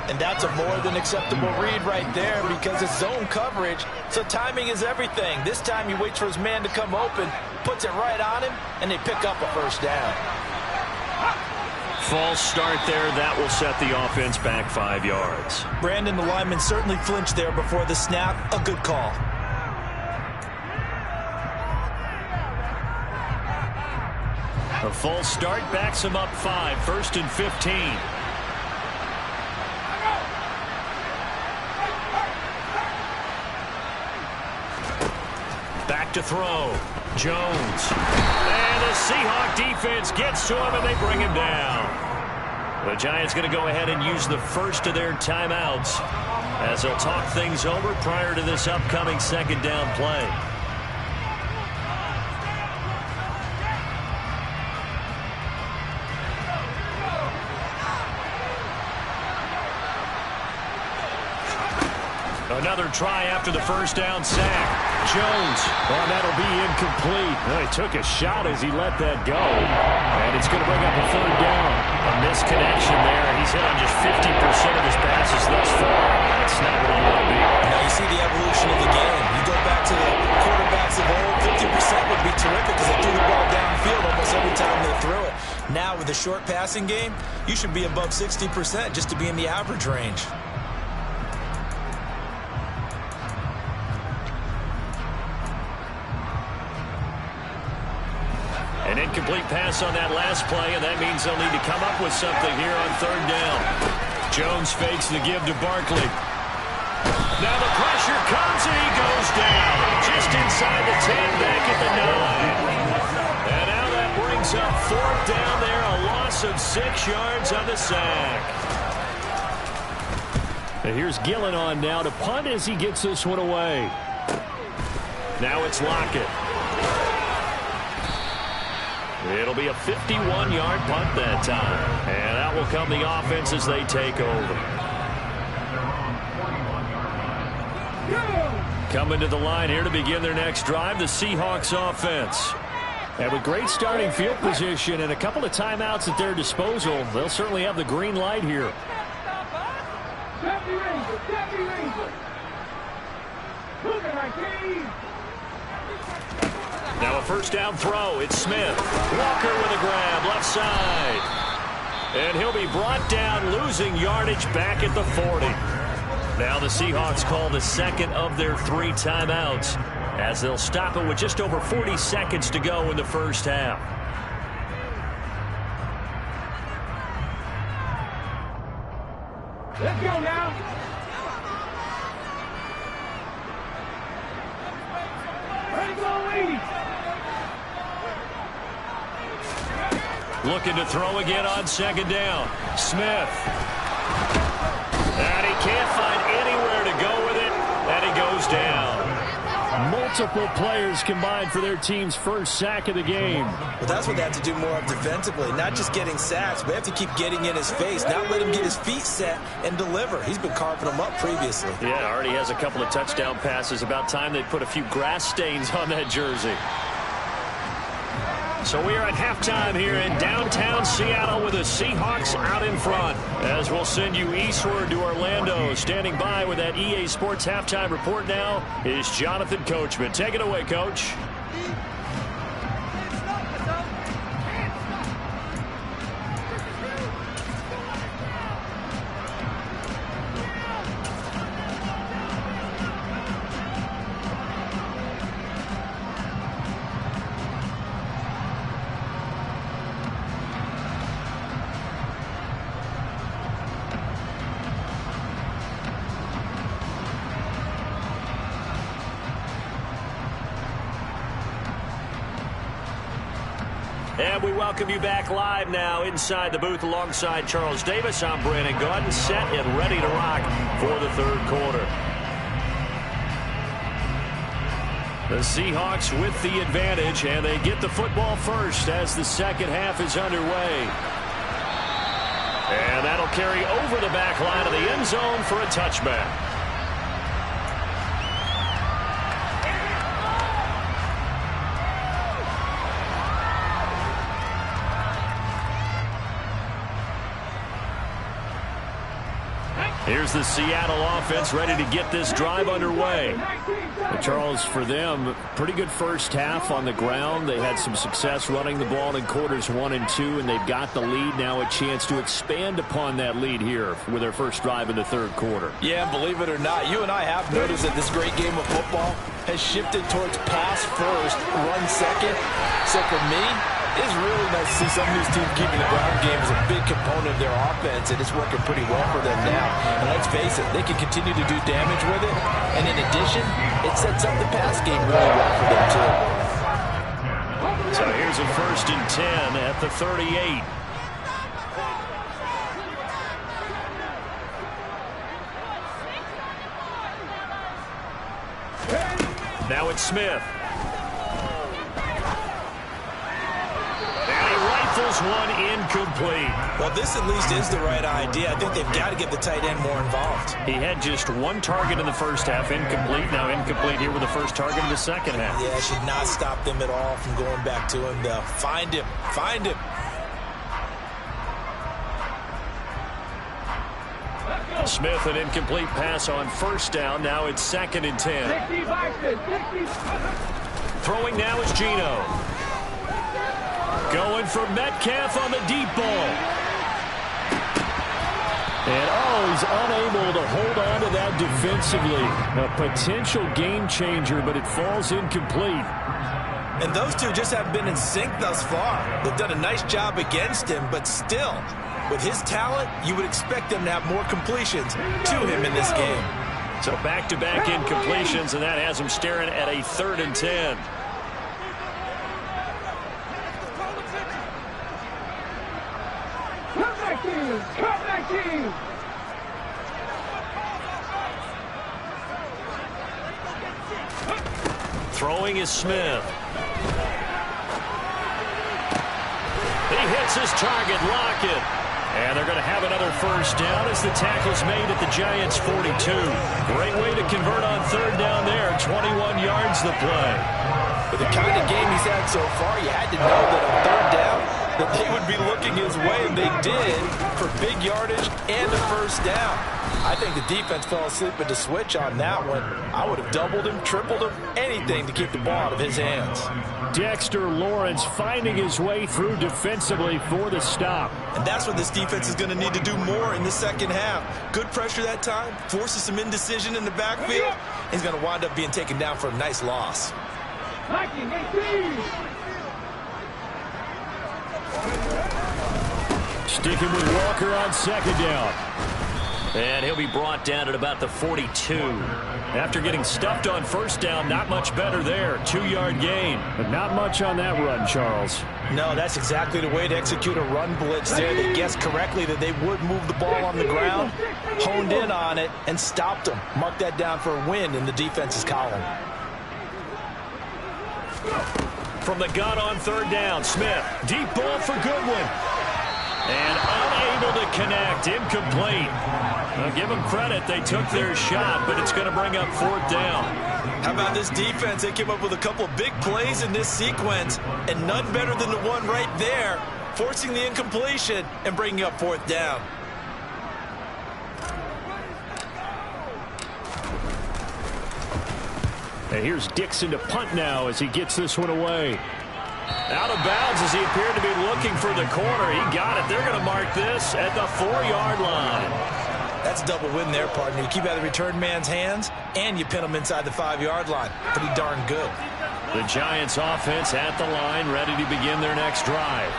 And that's a more than acceptable read right there because it's zone coverage, so timing is everything. This time he waits for his man to come open, puts it right on him, and they pick up a first down. False start there. That will set the offense back 5 yards. Brandon, the lineman, certainly flinched there before the snap. A good call. A false start backs him up 5, 1st and 15. Back to throw. Jones. And the Seahawk defense gets to him, and they bring him down. The Giants going to go ahead and use the first of their timeouts as they'll talk things over prior to this upcoming 2nd down play. Another try after the first down sack. Jones. Oh, that'll be incomplete. Well, he took a shot as he let that go. And it's going to bring up a 3rd down. A misconnection there. He's hit on just 50% of his passes thus far. That's not where you want to be. Now you see the evolution of the game. You go back to the quarterbacks of old, 50% would be terrific because they threw the ball downfield almost every time they threw it. Now with the short passing game, you should be above 60% just to be in the average range. An incomplete pass on that last play, and that means they'll need to come up with something here on 3rd down. Jones fakes the give to Barkley. Now the pressure comes, and he goes down. Just inside the 10, back at the 9. And now that brings up 4th down there, a loss of 6 yards on the sack. And here's Gillen on now to punt as he gets this one away. Now it's Lockett. It'll be a 51-yard punt that time. And that will come the offense as they take over. Coming to the line here to begin their next drive, the Seahawks offense. And with great starting field position and a couple of timeouts at their disposal, they'll certainly have the green light here. Now a first down throw. It's Smith. Walker with a grab, left side. And he'll be brought down, losing yardage back at the 40. Now the Seahawks call the 2nd of their 3 timeouts as they'll stop it with just over 40 seconds to go in the first half. Let's go now. Looking to throw again on 2nd down. Smith. And he can't find anywhere to go with it. And he goes down. Multiple players combined for their team's first sack of the game. Well, that's what they have to do more of defensively. Not just getting sacks, but they have to keep getting in his face. Not let him get his feet set and deliver. He's been carving them up previously. Yeah, already has a couple of touchdown passes. About time they put a few grass stains on that jersey. So we are at halftime here in downtown Seattle with the Seahawks out in front. As we'll send you eastward to Orlando. Standing by with that EA Sports halftime report now is Jonathan Coachman. Take it away, Coach. And we welcome you back live now inside the booth alongside Charles Davis. I'm Brandon Gaudin, set and ready to rock for the third quarter. The Seahawks with the advantage, and they get the football first as the second half is underway. And that'll carry over the back line of the end zone for a touchback. Here's the Seattle offense ready to get this drive underway. And Charles, for them, pretty good first half on the ground. They had some success running the ball in quarters 1 and 2, and they've got the lead now, a chance to expand upon that lead here with their first drive in the third quarter. Yeah, believe it or not, you and I have noticed that this great game of football has shifted towards pass first, run second. So for me, it's really nice to see some of these teams keeping the ground game as a big component of their offense, and it's working pretty well for them now. And let's face it, they can continue to do damage with it. And in addition, it sets up the pass game really well for them, too. So here's a 1st and 10 at the 38. Now it's Smith. Rifles one incomplete. Well, this at least is the right idea. I think they've got to get the tight end more involved. He had just one target in the first half, incomplete. Now incomplete here with the first target in the second half. Yeah, should not stop them at all from going back to him, though. Find him. Find him. Smith, an incomplete pass on first down. Now it's 2nd and 10. Throwing now is Geno. Going for Metcalf on the deep ball. And, he's unable to hold on to that defensively. A potential game changer, but it falls incomplete. And those two just haven't been in sync thus far. They've done a nice job against him, but still, with his talent, you would expect them to have more completions to him in this game. So back-to-back incompletions, and that has him staring at a 3rd and 10. Throwing is Smith. He hits his target, Lockett. And they're going to have another first down as the tackle's made at the Giants' 42. Great way to convert on 3rd down there. 21 yards the play. With the kind of game he's had so far, you had to know that on 3rd down that they would be looking his way, and they did, for big yardage and a first down. I think the defense fell asleep at the switch on that one. I would have doubled him, tripled him, anything to keep the ball out of his hands. Dexter Lawrence finding his way through defensively for the stop. And that's what this defense is going to need to do more in the second half. Good pressure that time, forces some indecision in the backfield. He's going to wind up being taken down for a nice loss. Sticking with Walker on 2nd down. And he'll be brought down at about the 42. After getting stuffed on first down, not much better there. 2-yard gain. But not much on that run, Charles. No, that's exactly the way to execute a run blitz there. They guessed correctly that they would move the ball on the ground, honed in on it, and stopped them. Mark that down for a win in the defense's column. From the gun on 3rd down, Smith. Deep ball for Goodwin. And unable to connect. Incomplete. Well, give them credit. They took their shot, but it's going to bring up 4th down. How about this defense? They came up with a couple big plays in this sequence, and none better than the one right there, forcing the incompletion and bringing up 4th down. And here's Dixon to punt now as he gets this one away. Out of bounds as he appeared to be looking for the corner. He got it. They're going to mark this at the 4-yard line. That's a double win there, partner. You keep out of the return man's hands, and you pin him inside the 5-yard line. Pretty darn good. The Giants offense at the line, ready to begin their next drive.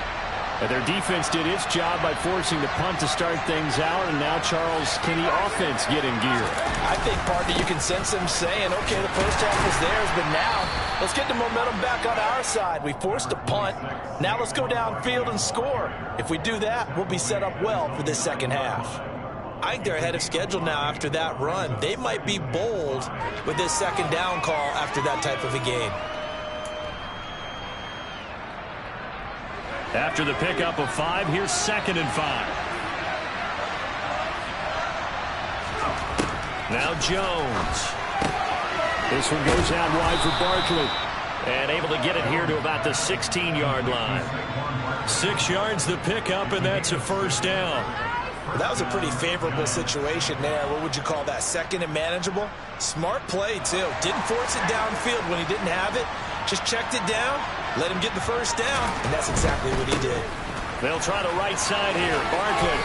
And their defense did its job by forcing the punt to start things out, and now Charles, can the offense get in gear? I think, partner, you can sense them saying, okay, the first half was theirs, but now let's get the momentum back on our side. We forced a punt. Now let's go downfield and score. If we do that, we'll be set up well for this second half. I think they're ahead of schedule now after that run. They might be bold with this second down call after that type of a game. After the pickup of 5, here's 2nd and 5. Now Jones. This one goes out wide for Barkley. And able to get it here to about the 16-yard line. 6 yards the pickup, and that's a 1st down. Well, that was a pretty favorable situation there. What would you call that? 2nd and manageable? Smart play, too. Didn't force it downfield when he didn't have it. Just checked it down, let him get the 1st down, and that's exactly what he did. They'll try the right side here. Barkley.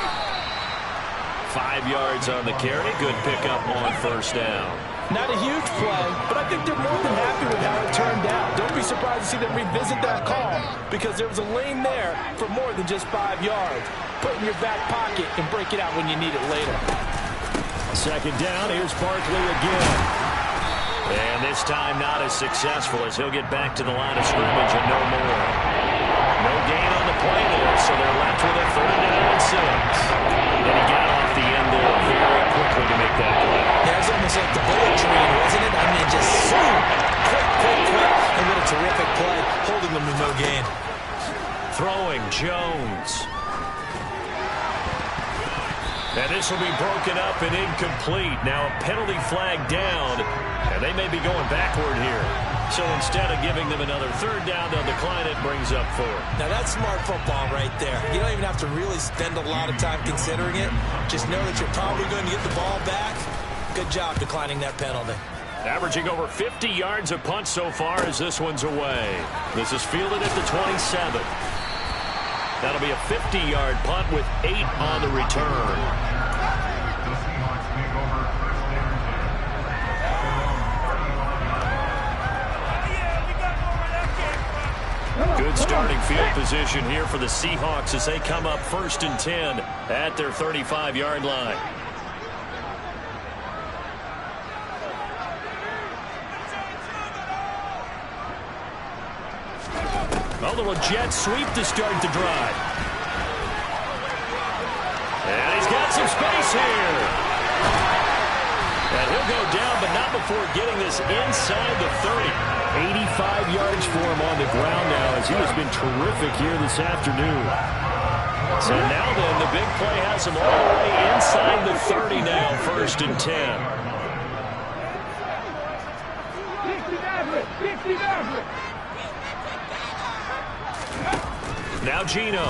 5 yards on the carry. Good pickup on 1st down. Not a huge play, but I think they're more than happy with how it turned out. Don't be surprised to see them revisit that call because there was a lane there for more than just 5 yards. Put it in your back pocket and break it out when you need it later. 2nd down. Here's Barkley again. And this time not as successful as he'll get back to the line of scrimmage and no more. No gain on the play there, so they're left with a 3rd down and 6. And he got off the end there very quickly to make that play. That was almost like the bullet train, wasn't it? I mean, just zoom, quick. And what a terrific play, holding them to no gain. Throwing Jones. And this will be broken up and incomplete. Now a penalty flag down, and they may be going backward here. So instead of giving them another 3rd down, they'll decline it, brings up 4. Now that's smart football right there. You don't even have to really spend a lot of time considering it. Just know that you're probably going to get the ball back. Good job declining that penalty. Averaging over 50 yards a punt so far as this one's away. This is fielded at the 27. That'll be a 50-yard punt with 8 on the return. Good starting field position here for the Seahawks as they come up 1st and 10 at their 35-yard line. A little jet sweep to start the drive. And he's got some space here. And he'll go down, but not before getting this inside the 30. 85 yards for him on the ground now as he has been terrific here this afternoon. So now then, the big play has him all the way inside the 30 now, 1st and 10. Now Gino.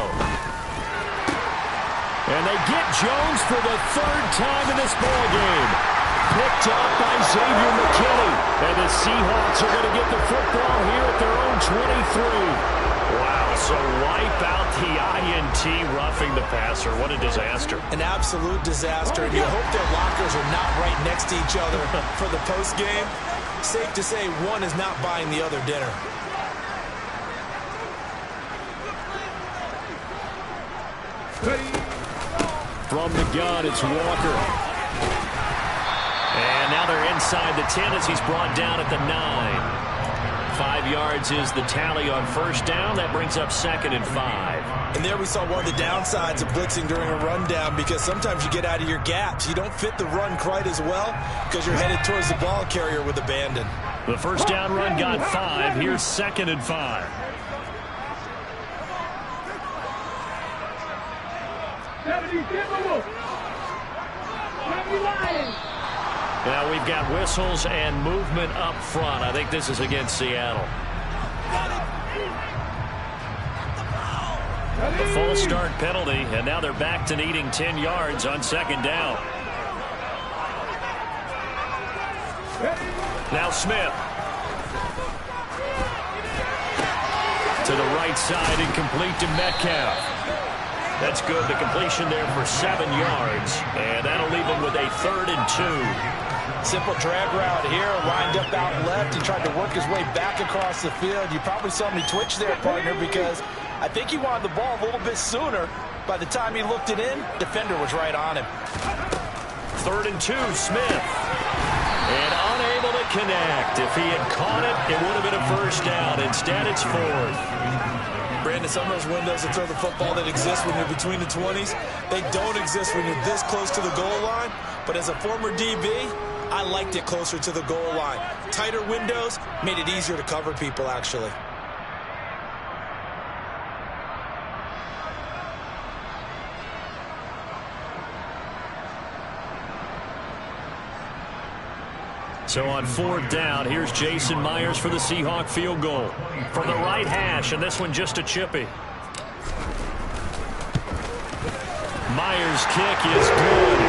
And they get Jones for the 3rd time in this ball game. Picked up by Xavier McKinney. And the Seahawks are going to get the football here at their own 23. Wow, so wipe out the INT roughing the passer. What a disaster. An absolute disaster. And you hope their lockers are not right next to each other for the post game. Safe to say one is not buying the other dinner. From the gun, it's Walker. And now they're inside the 10 as he's brought down at the 9. 5 yards is the tally on 1st down. That brings up 2nd and 5. And there we saw one of the downsides of blitzing during a rundown because sometimes you get out of your gaps. You don't fit the run quite as well because you're headed towards the ball carrier with abandon. The 1st down run got 5. Here's 2nd and 5. Now we've got whistles and movement up front. I think this is against Seattle. The false start penalty, and now they're back to needing 10 yards on second down. Now Smith. To the right side, incomplete to Metcalf. That's good. The completion there for 7 yards, and that'll leave him with a 3rd and 2. Simple drag route here, lined up out left. He tried to work his way back across the field. You probably saw me twitch there, partner, because I think he wanted the ball a little bit sooner. By the time he looked it in, defender was right on him. 3rd and 2, Smith. And unable to connect. If he had caught it, it would have been a first down. Instead, it's 4th. Brandon, some of those windows to throw the football that exist when you're between the 20s, they don't exist when you're this close to the goal line. But as a former DB, I liked it closer to the goal line. Tighter windows made it easier to cover people, actually. So on 4th down, here's Jason Myers for the Seahawk field goal. From the right hash, and this one just a chippy. Myers' kick is good.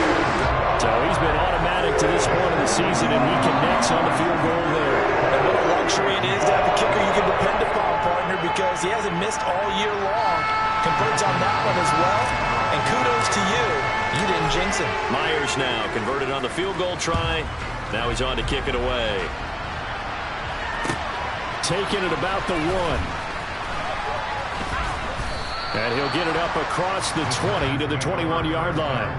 So he's been automatic to this point of the season, and he connects on the field goal there. And what a luxury it is to have a kicker you can depend upon, partner, because he hasn't missed all year long. Converts on that one as well. And kudos to you. You didn't jinx him. Myers now converted on the field goal try. Now he's on to kick it away. Taking it about the 1. And he'll get it up across the 20 to the 21-yard line.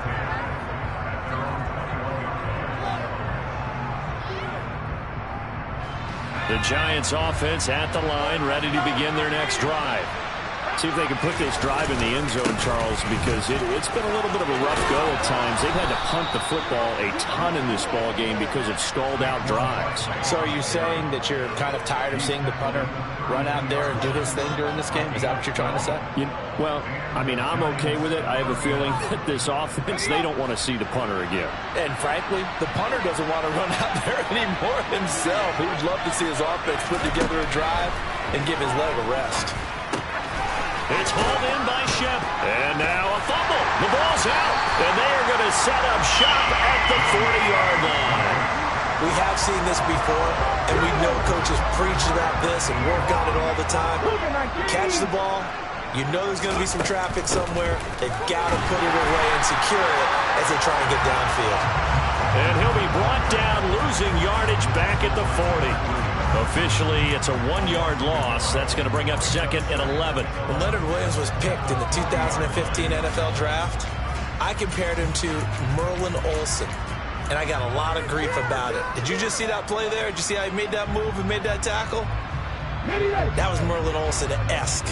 The Giants offense at the line, ready to begin their next drive. See if they can put this drive in the end zone, Charles, because it's been a little bit of a rough go at times. They've had to punt the football a ton in this ball game because of stalled-out drives. So are you saying that you're kind of tired of seeing the punter run out there and do his thing during this game? Is that what you're trying to say? Well, I mean, I'm okay with it. I have a feeling that this offense, they don't want to see the punter again. And frankly, the punter doesn't want to run out there anymore himself. He would love to see his offense put together a drive and give his leg a rest. It's hauled in by Shep. And now a fumble. The ball's out. And they are going to set up shop at the 40-yard line. We have seen this before, and we know coaches preach about this and work on it all the time. Catch the ball. You know there's going to be some traffic somewhere. They've got to put it away and secure it as they try and get downfield. And he'll be brought down, losing yardage back at the 40. Officially, it's a 1-yard loss. That's going to bring up 2nd and 11. When Leonard Williams was picked in the 2015 NFL Draft, I compared him to Merlin Olsen, and I got a lot of grief about it. Did you just see that play there? Did you see how he made that move and made that tackle? That was Merlin Olsen-esque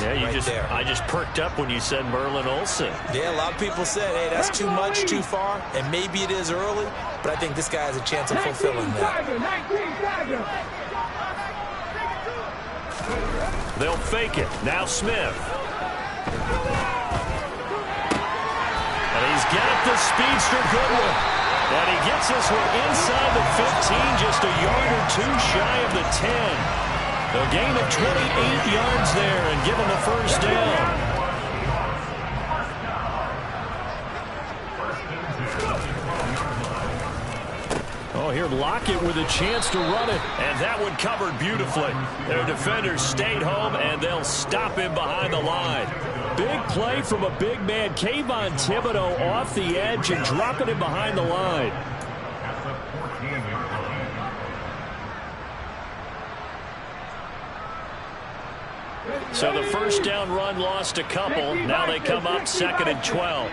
there. I just perked up when you said Merlin Olsen. Yeah, a lot of people said, hey, that's too much, too far, and maybe it is early, but I think this guy has a chance of fulfilling that. They'll fake it. Now Smith. And he's got the speedster Goodwin. And he gets this one inside the 15, just a yard or 2 shy of the 10. A gain of 28 yards there and give him a first down. Oh, here Lockett with a chance to run it, and that one covered beautifully. Their defenders stayed home, and they'll stop him behind the line. Big play from a big man. Kayvon Thibodeau off the edge and dropping him behind the line. So the first down run lost a couple. Now they come up 2nd and 12.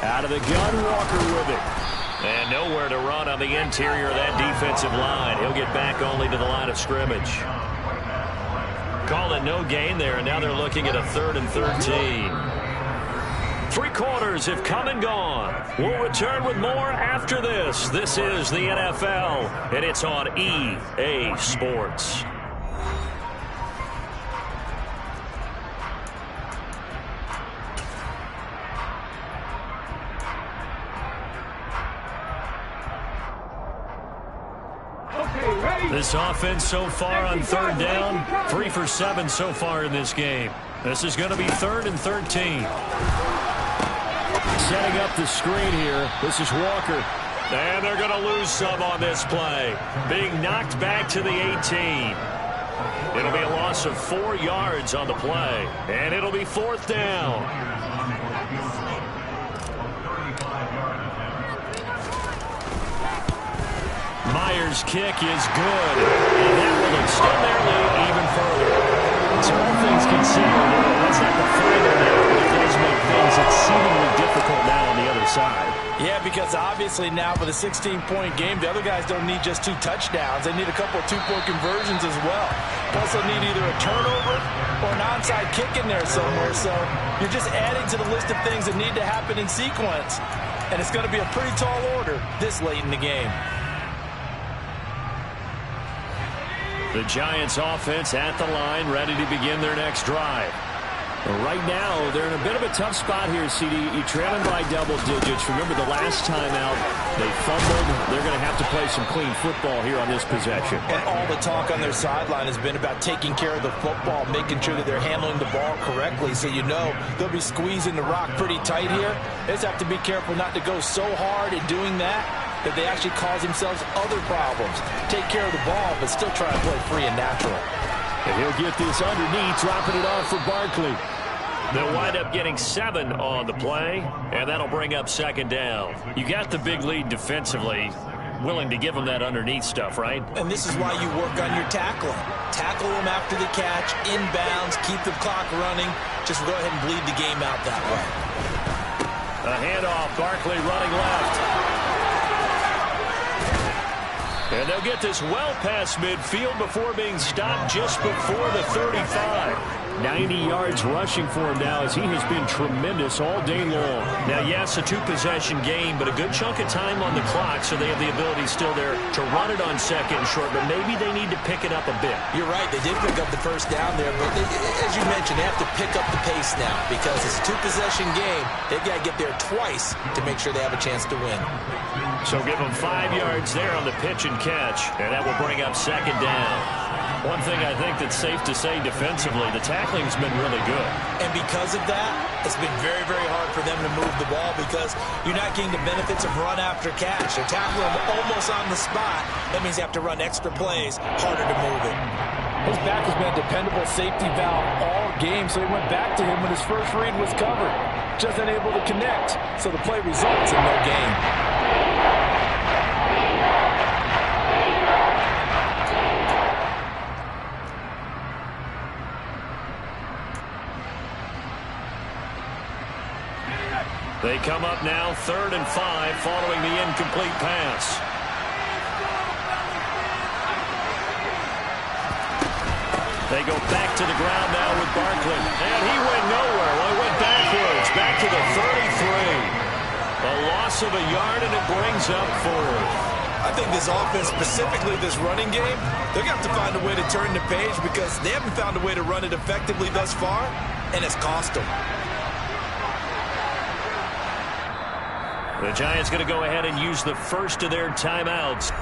Out of the gun, Walker with it. And nowhere to run on the interior of that defensive line. He'll get back only to the line of scrimmage. Call it no gain there, and now they're looking at a 3rd and 13. 3 quarters have come and gone. We'll return with more after this. This is the NFL, and it's on EA Sports. This offense so far on third down, 3 for 7 so far in this game. This is going to be 3rd and 13. Setting up the screen here. This is Walker. And they're going to lose some on this play. Being knocked back to the 18. It'll be a loss of 4 yards on the play. And it'll be 4th down. Myers' kick is good. And that will extend their lead even further. So all things considered, that's not the final now, but it does make things exceedingly difficult now on the other side. Yeah, because obviously now with a 16-point game, the other guys don't need just 2 touchdowns. They need a couple of 2-point conversions as well. Plus, they'll need either a turnover or an onside kick in there somewhere. So you're just adding to the list of things that need to happen in sequence. And it's going to be a pretty tall order this late in the game. The Giants offense at the line, ready to begin their next drive. Right now, they're in a bit of a tough spot here, CD. You're trailing by double digits. Remember the last time out, they fumbled. They're going to have to play some clean football here on this possession. And all the talk on their sideline has been about taking care of the football, making sure that they're handling the ball correctly. So you know they'll be squeezing the rock pretty tight here. They just have to be careful not to go so hard in doing that they actually cause themselves other problems. Take care of the ball, but still try to play free and natural. And he'll get this underneath, dropping it off for Barkley. They'll wind up getting 7 on the play, and that'll bring up 2nd down. You got the big lead defensively, willing to give them that underneath stuff, right? And this is why you work on your tackling. Tackle them after the catch, inbounds, keep the clock running. Just go ahead and bleed the game out that way. A handoff, Barkley running left. And they'll get this well past midfield before being stopped just before the 35. 90 yards rushing for him now as he has been tremendous all day long. Now, yes, a 2-possession game, but a good chunk of time on the clock, so they have the ability still there to run it on 2nd and short, but maybe they need to pick it up a bit. You're right. They did pick up the first down there, but as you mentioned, they have to pick up the pace now because it's a 2-possession game. They've got to get there twice to make sure they have a chance to win. So give them 5 yards there on the pitch and catch, and that will bring up 2nd down. One thing I think that's safe to say defensively, the tackling's been really good. And because of that, it's been very, very hard for them to move the ball because you're not getting the benefits of run after catch. They're tackling them almost on the spot. That means you have to run extra plays, harder to move it. His back has been a dependable safety valve all game, so he went back to him when his first read was covered. Just unable to connect, so the play results in no gain. They come up now 3rd and 5 following the incomplete pass. They go back to the ground now with Barkley. And he went nowhere. Well, he went backwards, back to the 33. A loss of a yard, and it brings up 4th. I think this offense, specifically this running game, they're going to have to find a way to turn the page because they haven't found a way to run it effectively thus far, and it's cost them. The Giants going to go ahead and use the first of their timeouts.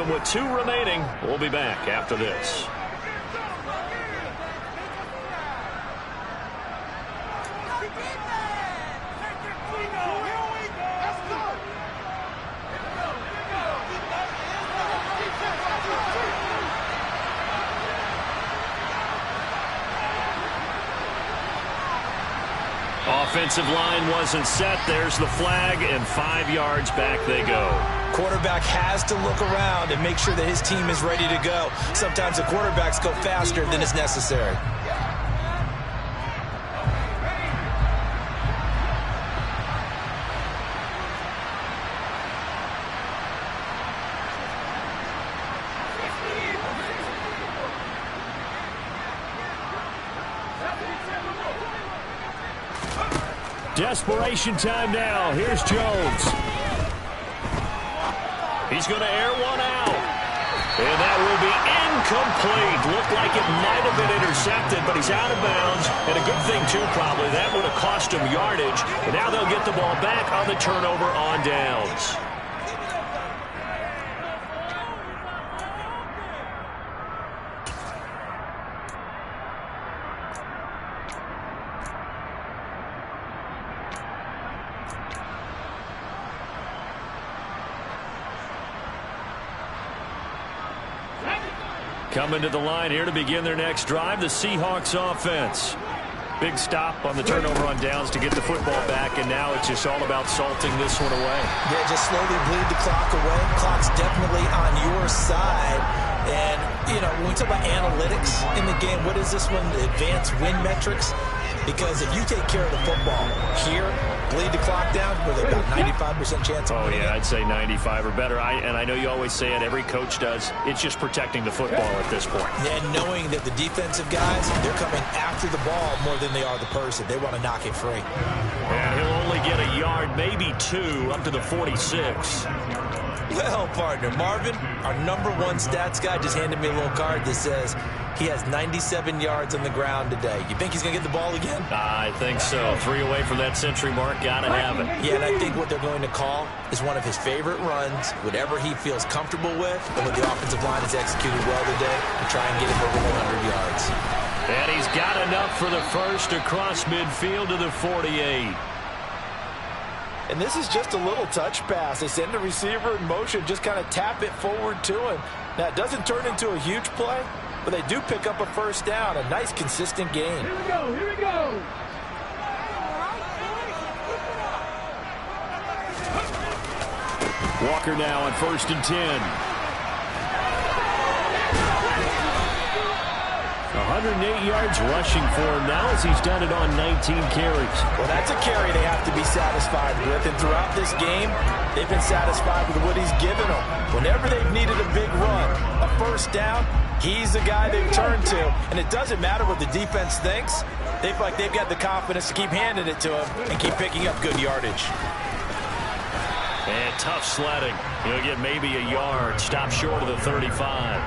7 with 2 remaining. We'll be back after this. Offensive line wasn't set. There's the flag, and 5 yards back they go. Quarterback has to look around and make sure that his team is ready to go. Sometimes the quarterbacks go faster than is necessary. Desperation time now. Here's Jones. He's going to air one out. And that will be incomplete. Looked like it might have been intercepted, but he's out of bounds. And a good thing, too, probably. That would have cost him yardage. And now they'll get the ball back on the turnover on downs. Coming to the line here to begin their next drive, the Seahawks offense. Big stop on the turnover on downs to get the football back, and now it's just all about salting this one away. Yeah, just slowly bleed the clock away. Clock's definitely on your side. And, you know, when we talk about analytics in the game, what is this one? The advanced win metrics? Because if you take care of the football here, bleed the clock down, where they've got 95% chance of winning. Oh, yeah, I'd say 95 or better. And I know you always say it, every coach does. It's just protecting the football at this point. And knowing that the defensive guys, they're coming after the ball more than they are the person. They want to knock it free. And he'll only get a yard, maybe 2, up to the 46. Well, partner, Marvin, our #1 stats guy, just handed me a little card that says he has 97 yards on the ground today. You think he's going to get the ball again? I think so. 3 away from that century mark. Got to have it. Yeah, and I think what they're going to call is one of his favorite runs, whatever he feels comfortable with, and what the offensive line has executed well today to try and get him over 100 yards. And he's got enough for the first across midfield to the 48. And this is just a little touch pass. They send the receiver in motion, just kind of tap it forward to him. Now, it doesn't turn into a huge play, but they do pick up a first down. A nice, consistent game. Here we go, here we go. Walker now on 1st and 10. 108 yards rushing for him now as he's done it on 19 carries. Well, that's a carry they have to be satisfied with. And throughout this game, they've been satisfied with what he's given them. Whenever they've needed a big run, a first down, he's the guy they've turned to. And it doesn't matter what the defense thinks. They feel like they've got the confidence to keep handing it to him and keep picking up good yardage. And tough sledding. He'll get maybe a yard. Stop short of the 35.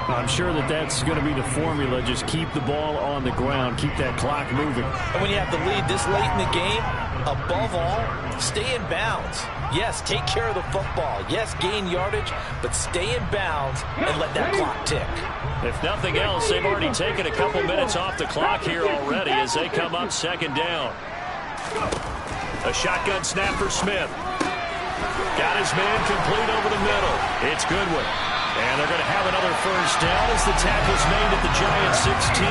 I'm sure that that's going to be the formula. Just keep the ball on the ground. Keep that clock moving. And when you have the lead this late in the game, above all, stay in bounds. Yes, take care of the football. Yes, gain yardage, but stay in bounds and let that clock tick. If nothing else, they've already taken a couple minutes off the clock here already as they come up 2nd down. A shotgun snap for Smith. Got his man complete over the middle. It's Goodwin. And they're going to have another first down as the tackle's made at the Giants 16.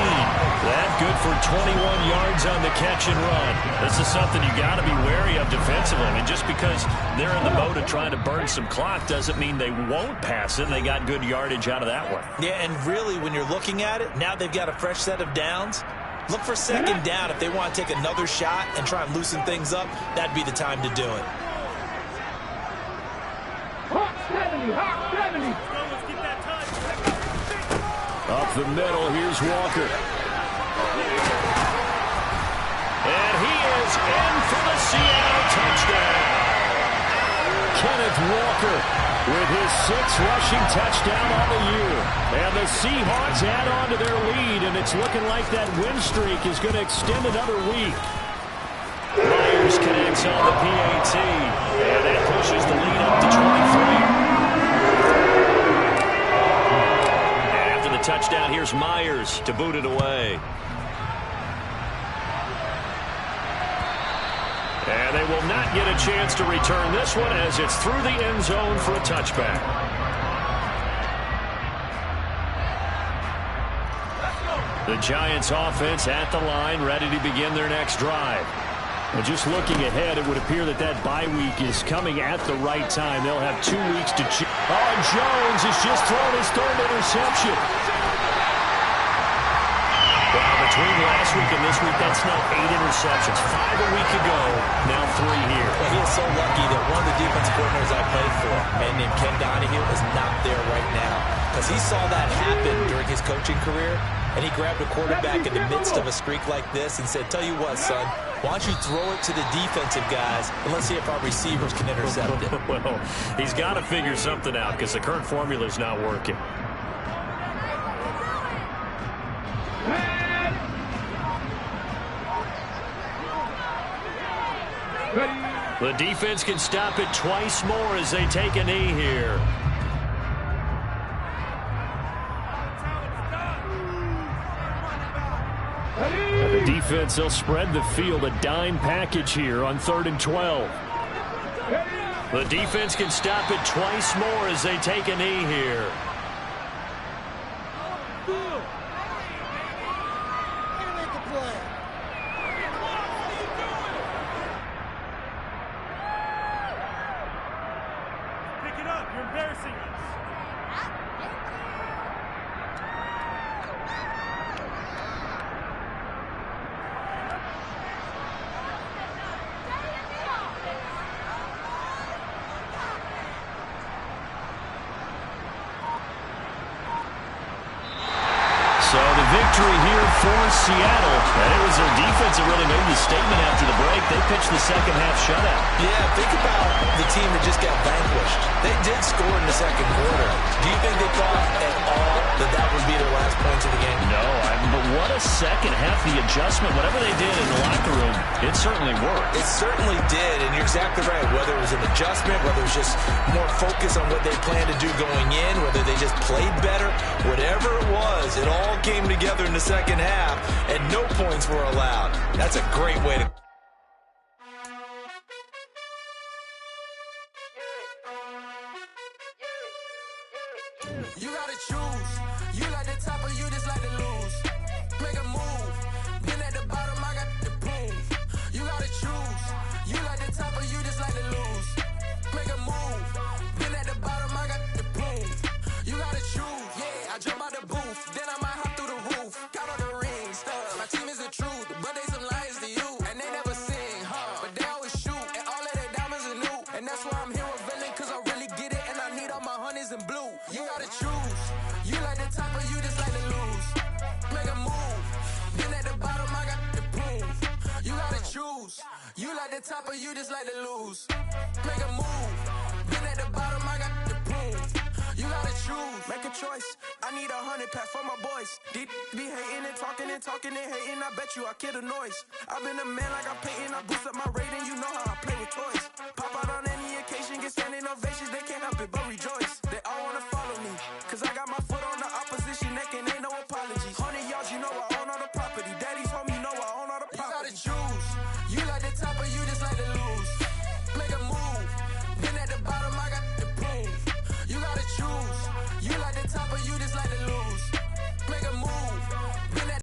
That good for 21 yards on the catch and run. This is something you got to be wary of defensively. I mean, just because they're in the mode of trying to burn some clock doesn't mean they won't pass it. They got good yardage out of that one. Yeah, and really, when you're looking at it, now they've got a fresh set of downs. Look for 2nd down. If they want to take another shot and try and loosen things up, that'd be the time to do it. Hawk 70, Hawk 70. Up the middle, here's Walker. And he is in for the Seattle touchdown. Kenneth Walker with his 6th rushing touchdown on the year. And the Seahawks add on to their lead, and it's looking like that win streak is going to extend another week. Myers connects on the PAT, and that pushes the lead up to 23. clears to boot it away. And they will not get a chance to return this one as it's through the end zone for a touchback. The Giants offense at the line, ready to begin their next drive. And just looking ahead, it would appear that bye week is coming at the right time. They'll have 2 weeks to choose. Oh, Jones has just thrown his third interception. Well, between last week and this week, that's now 8 interceptions. 5 a week ago, now 3 here. Well, he is so lucky that one of the defense coordinators I played for, a man named Ken Donahue, is not there right now. Because he saw that happen during his coaching career, and he grabbed a quarterback in the midst of a streak like this and said, tell you what, son, why don't you throw it to the defensive guys, and let's see if our receivers can intercept it. Well, he's got to figure something out because the current formula is not working. The defense can stop it twice more as they take a knee here. The defense, they'll spread the field, a dime package here on 3rd and 12. The defense can stop it twice more as they take a knee here. So the victory here for Seattle. And it was their defense that really made the statement after the break. They pitched the second half shutout. Yeah, think about the team that just got vanquished. They did score in the second quarter. Do you think they thought at all that would be their last points of the game? No, but what a second half. The adjustment, whatever they did in the locker room, it certainly worked. It certainly did, and you're exactly right. Whether it was an adjustment, whether it was just more focus on what they planned to do going in, whether they just played better, whatever it was, it all came together in the second half, and no points were allowed. That's a great way to... You gotta choose. You like the top or you just like to lose. Make a move. Been at the bottom, I got the prove. You gotta choose. You like the top or you just like to lose. Make a move. Been at the bottom, I got the prove. You gotta choose. Yeah, I jump out the booth. Then I might hop through the roof. Count all the rings, stuff. My team is the truth, but they some liars to you. And they never sing, huh? But they always shoot. And all of their diamonds are new. And that's why I'm here with Villain, cause I really get it. And I need all my honeys in blue. You gotta choose. You like the top or you just like to lose. Make a move. Been at the bottom, I got the proof. You gotta choose. You like the top or you just like to lose. Make a move. Been at the bottom, I got the proof. You gotta choose. Make a choice. I need 100 pack for my boys. Deep be hating and talking and hating. I bet you I kill the noise. I've been a man like I'm painting. I boost up my rating. You know how I play with toys. Pop out on any occasion, get standing ovations. They can't help it but rejoice. They all wanna follow me, cause I got my foot on the opposition neck and ain't no apologies. 100 yards, you know I own all the property. Daddy's home, you know I own all the property. You gotta choose. You like the top or you just like to lose.